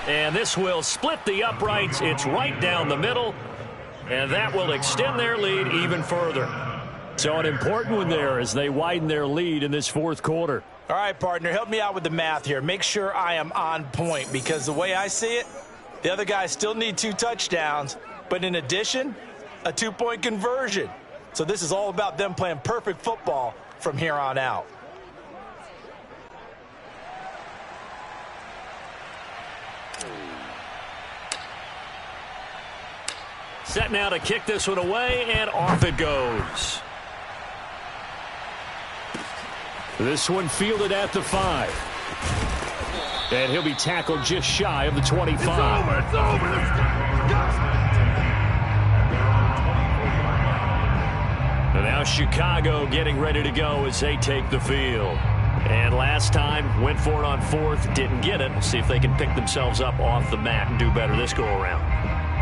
[SPEAKER 2] And this will split the uprights. It's right down the middle. And that will extend their lead even further. So an important one there as they widen their lead in this fourth quarter.
[SPEAKER 3] All right, partner, help me out with the math here. Make sure I am on point because the way I see it, the other guys still need 2 touchdowns, but in addition, a 2-point conversion. So this is all about them playing perfect football from here on out.
[SPEAKER 2] Set now to kick this one away, and off it goes. This one fielded at the 5.
[SPEAKER 7] And he'll be tackled just shy of the 25.
[SPEAKER 4] It's over. Let's go.
[SPEAKER 7] And now Chicago getting ready to go as they take the field. And last time, went for it on fourth, didn't get it. We'll see if they can pick themselves up off the mat and do better this go-around.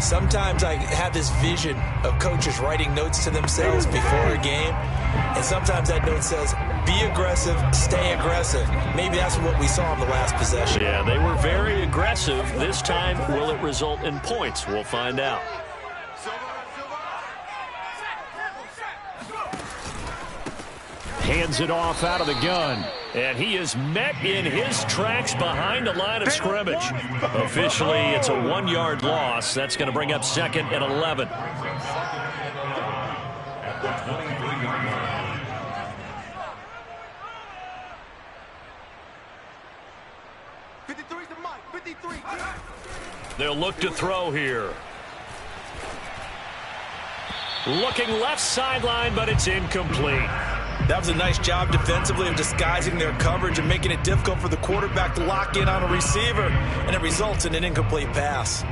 [SPEAKER 3] Sometimes I have this vision of coaches writing notes to themselves before a game, and sometimes that note says, be aggressive, stay aggressive. Maybe that's what we saw in the last possession.
[SPEAKER 7] Yeah, they were very aggressive. This time, will it result in points? We'll find out. Hands it off out of the gun. And he is met in his tracks behind the line of scrimmage. Officially, it's a 1-yard loss. That's going to bring up 2nd and 11. They'll look to throw here. Looking left sideline, but it's incomplete.
[SPEAKER 3] That was a nice job defensively of disguising their coverage and making it difficult for the quarterback to lock in on a receiver, and it results in an incomplete pass.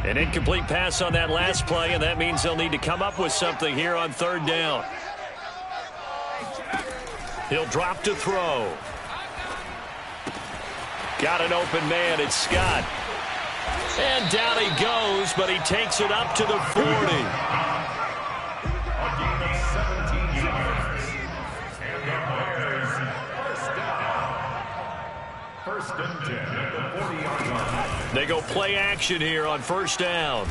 [SPEAKER 7] An incomplete pass on that last play, and that means they'll need to come up with something here on 3rd down. He'll drop to throw. Got an open man. It's Scott. And down he goes, but he takes it up to the 40.
[SPEAKER 8] A gain of 17 yards. And the Bears first down. 1st and 10 at the 40-yard line.
[SPEAKER 7] They go play action here on 1st down.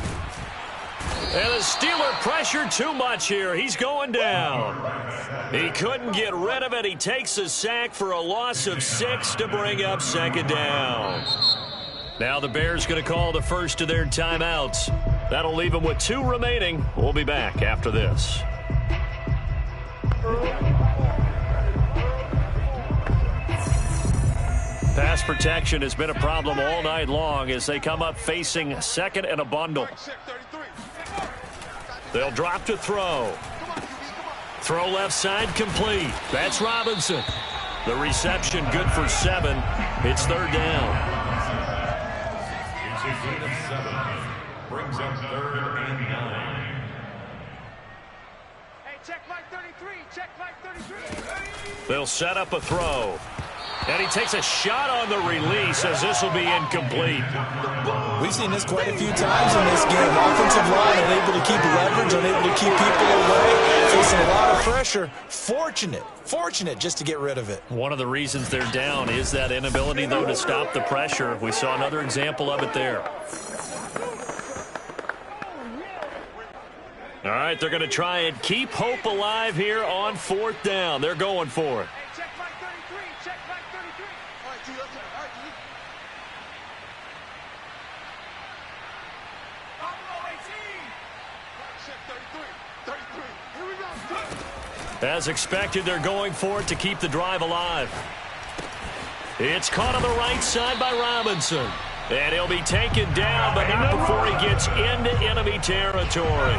[SPEAKER 7] And the Steeler pressure too much here. He's going down. He couldn't get rid of it. He takes a sack for a loss of 6 to bring up 2nd down. Now the Bears going to call the first of their timeouts. That'll leave them with 2 remaining. We'll be back after this. Pass protection has been a problem all night long as they come up facing 2nd and a bundle. They'll drop to throw. Throw left side complete. That's Robinson. The reception good for 7. It's 3rd down.
[SPEAKER 8] It's a gain of 7. Brings up 3rd and 9.
[SPEAKER 4] Hey, check Mike 33. Check Mike 33.
[SPEAKER 7] They'll set up a throw. And he takes a shot on the release as this will be incomplete.
[SPEAKER 3] We've seen this quite a few times in this game. Offensive line unable to keep leverage, unable to keep people away, facing a lot of pressure. Fortunate just to get rid of it.
[SPEAKER 7] One of the reasons they're down is that inability, though, to stop the pressure. We saw another example of it there. All right, they're going to try and keep hope alive here on 4th down. They're going for it.
[SPEAKER 4] Check Mike 33. Check Mike 33. All right, G, let's go. All right, G.
[SPEAKER 7] As expected, they're going for it to keep the drive alive. It's caught on the right side by Robinson. And he'll be taken down, but not before he gets into enemy territory.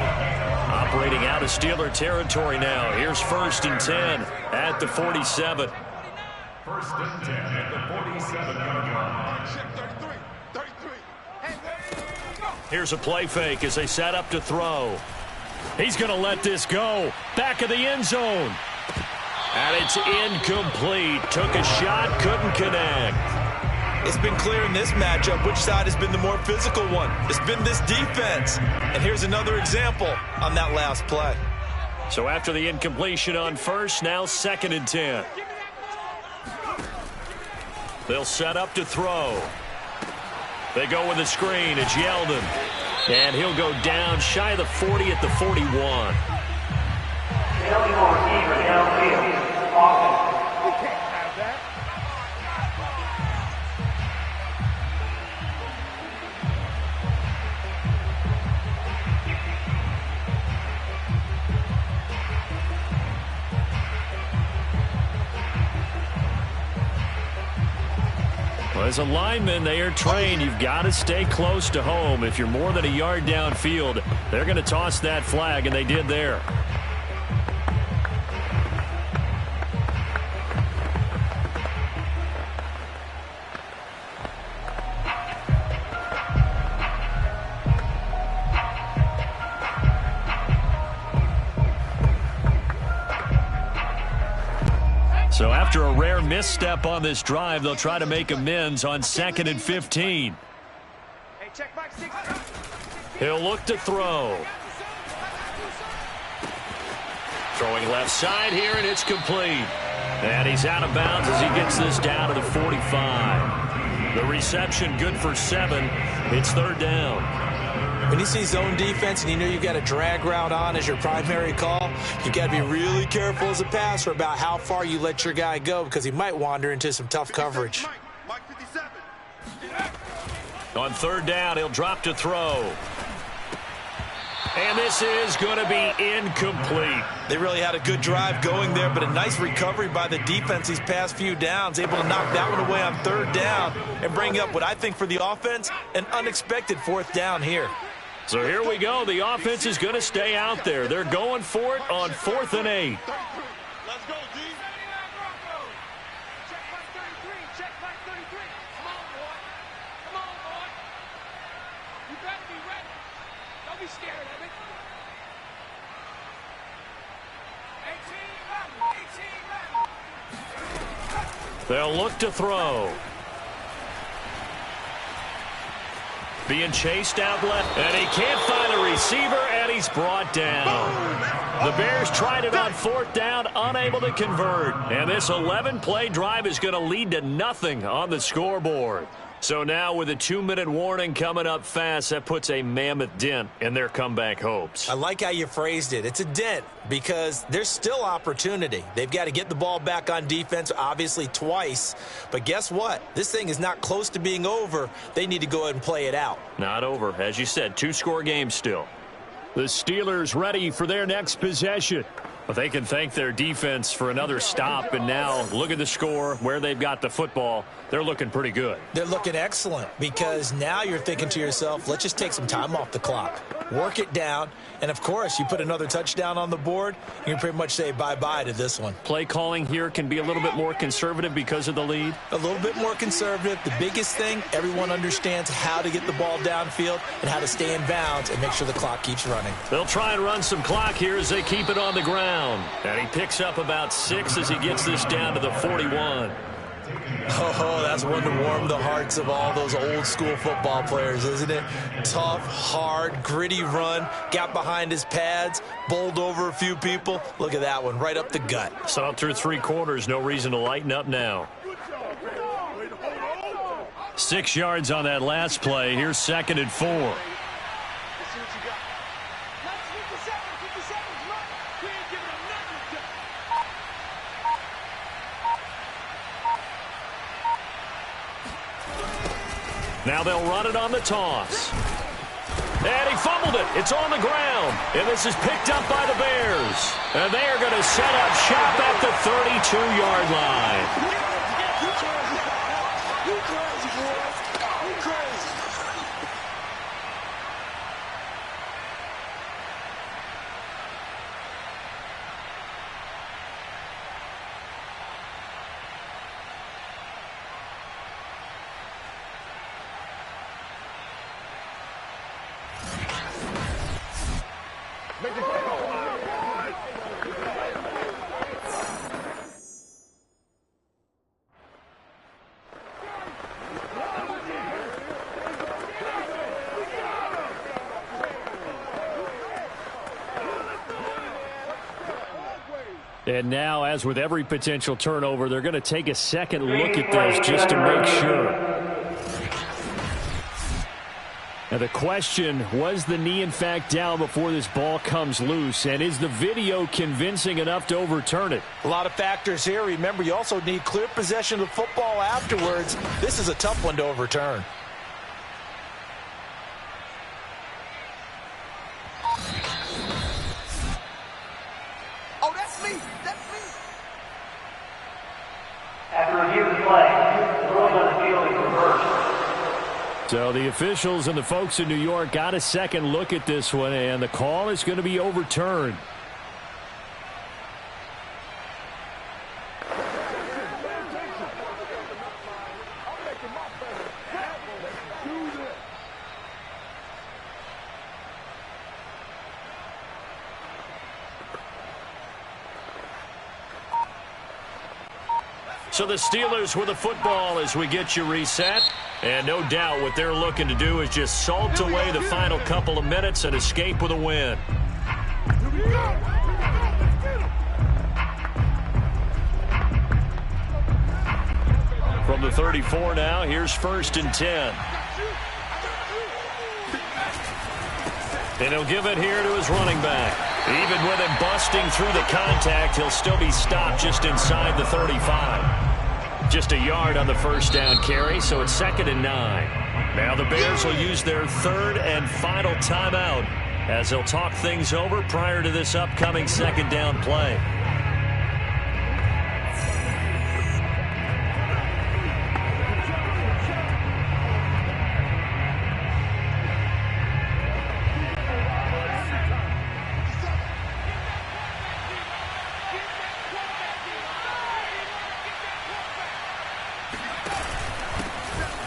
[SPEAKER 7] Operating out of Steeler territory now. Here's 1st and 10 at the 47.
[SPEAKER 8] 1st and 10 at the 47-yard line.
[SPEAKER 4] Check 33.
[SPEAKER 7] Here's a play fake as they set up to throw. He's going to let this go. Back of the end zone. And it's incomplete. Took a shot, couldn't connect.
[SPEAKER 3] It's been clear in this matchup which side has been the more physical one. It's been this defense. And here's another example on that last play.
[SPEAKER 7] So after the incompletion on 1st, now 2nd and 10. They'll set up to throw. They go with a screen. It's Yeldon. And he'll go down shy of the 40 at the 41.
[SPEAKER 5] Eligible receiver downfield. Austin.
[SPEAKER 4] We can't have that.
[SPEAKER 7] Well, as a lineman, they are trained. You've got to stay close to home. If you're more than a yard downfield,
[SPEAKER 2] They're going to toss that flag, and they did there. So after a rare misstep on this drive, they'll try to make amends on 2nd and 15. He'll look to throw. Throwing left side here, and it's complete. And he's out of bounds as he gets this down to the 45. The reception good for 7. It's 3rd down.
[SPEAKER 3] When you see zone defense and you know you've got a drag route on as your primary call, you've got to be really careful as a passer about how far you let your guy go because he might wander into some tough coverage.
[SPEAKER 2] On 3rd down, he'll drop to throw. And this is going to be incomplete.
[SPEAKER 3] They really had a good drive going there, but a nice recovery by the defense these past few downs, able to knock that one away on 3rd down and bring up what I think for the offense, an unexpected 4th down here.
[SPEAKER 2] So here we go. The offense is going to stay out there. They're going for it on 4th and 8.
[SPEAKER 4] Let's go, D. Check back 33. Check back 33. Come on, boy. Come on, boy. You better be ready. Don't be scared of it. 18 left. 18 left.
[SPEAKER 2] They'll look to throw. Being chased out left, and he can't find a receiver, and he's brought down. The Bears tried it on 4th down, unable to convert. And this 11-play drive is going to lead to nothing on the scoreboard. So now with a 2-minute warning coming up fast, that puts a mammoth dent in their comeback hopes.
[SPEAKER 3] I like how you phrased it. It's a dent because there's still opportunity. They've got to get the ball back on defense, obviously twice. But guess what? This thing is not close to being over. They need to go ahead and play it out.
[SPEAKER 2] Not over. As you said, 2-score game still. The Steelers ready for their next possession. But they can thank their defense for another stop. And now look at the score, where they've got the football. They're looking pretty good.
[SPEAKER 3] They're looking excellent because now you're thinking to yourself, let's just take some time off the clock. Work it down. And, of course, you put another touchdown on the board, you can pretty much say bye-bye to this one.
[SPEAKER 2] Play calling here can be a little bit more conservative because of the lead.
[SPEAKER 3] A little bit more conservative. The biggest thing, everyone understands how to get the ball downfield and how to stay in bounds and make sure the clock keeps running.
[SPEAKER 2] They'll try and run some clock here as they keep it on the ground. And he picks up about 6 as he gets this down to the 41.
[SPEAKER 3] Oh, that's one to warm the hearts of all those old-school football players, isn't it? Tough, hard, gritty run, got behind his pads, bowled over a few people. Look at that one, right up the gut.
[SPEAKER 2] Saw it through 3 quarters, no reason to lighten up now. 6 yards on that last play. Here's 2nd and 4. Now they'll run it on the toss. And he fumbled it. It's on the ground. And this is picked up by the Bears. And they are going to set up shop at the 32-yard line. And now, as with every potential turnover, they're going to take a second look at this just to make sure. Now the question, was the knee in fact down before this ball comes loose? And is the video convincing enough to overturn it?
[SPEAKER 3] A lot of factors here. Remember, you also need clear possession of the football afterwards. This is a tough one to overturn.
[SPEAKER 4] Oh, that's me. That's me.
[SPEAKER 5] After review of the play, the ruling on the field is reversed.
[SPEAKER 7] So the officials and the folks in New York got a second look at this one, and the call is going to be overturned. So the Steelers with the football as we get you reset. And no doubt what they're looking to do is just salt away the final couple of minutes and escape with a win. From the 34 now, here's 1st and 10. And he'll give it here to his running back. Even with him busting through the contact, he'll still be stopped just inside the 35. Just a yard on the first down carry, so it's 2nd and 9. Now the Bears will use their 3rd and final timeout as they'll talk things over prior to this upcoming 2nd down play.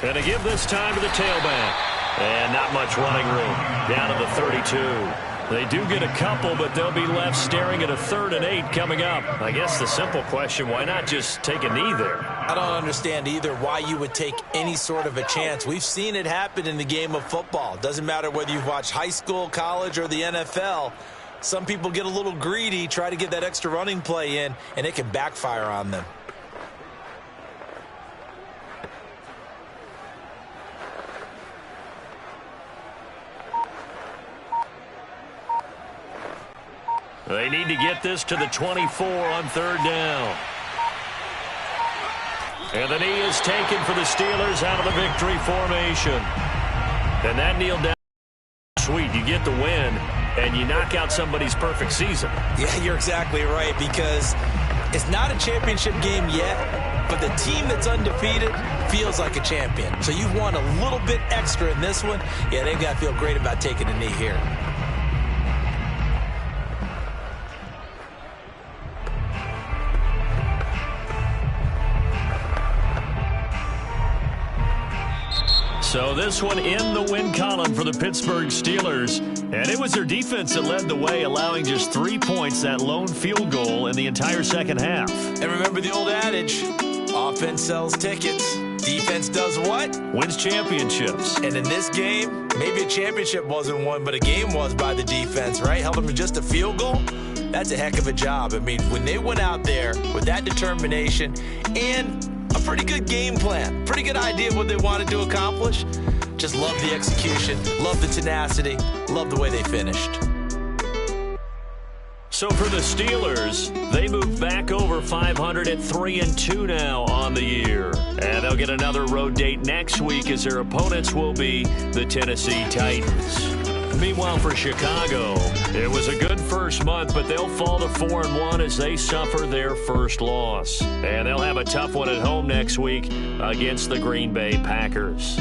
[SPEAKER 7] And to give this time to the tailback. And not much running room. Down to the 32. They do get a couple, but they'll be left staring at a 3rd and 8 coming up. I guess the simple question, why not just take a knee there?
[SPEAKER 3] I don't understand either why you would take any sort of a chance. We've seen it happen in the game of football. Doesn't matter whether you've watched high school, college, or the NFL. Some people get a little greedy, try to get that extra running play in, and it can backfire on them.
[SPEAKER 7] They need to get this to the 24 on 3rd down. And the knee is taken for the Steelers out of the victory formation. And that kneel down, sweet. You get the win, and you knock out somebody's perfect season.
[SPEAKER 3] Yeah, you're exactly right, because it's not a championship game yet, but the team that's undefeated feels like a champion. So you've won a little bit extra in this one. Yeah, they've got to feel great about taking a knee here.
[SPEAKER 7] So this one in the win column for the Pittsburgh Steelers. And it was their defense that led the way, allowing just 3 points, that lone field goal in the entire second half.
[SPEAKER 3] And remember the old adage, offense sells tickets. Defense does what?
[SPEAKER 7] Wins championships.
[SPEAKER 3] And in this game, maybe a championship wasn't won, but a game was by the defense, right? Held them to just a field goal. That's a heck of a job. I mean, when they went out there with that determination and a pretty good game plan, pretty good idea of what they wanted to accomplish. Just love the execution, love the tenacity, love the way they finished.
[SPEAKER 7] So for the Steelers, they move back over 500 at 3-2 now on the year. And they'll get another road date next week as their opponents will be the Tennessee Titans. Meanwhile, for Chicago, it was a good first month, but they'll fall to 4-1 as they suffer their first loss. And they'll have a tough one at home next week against the Green Bay Packers.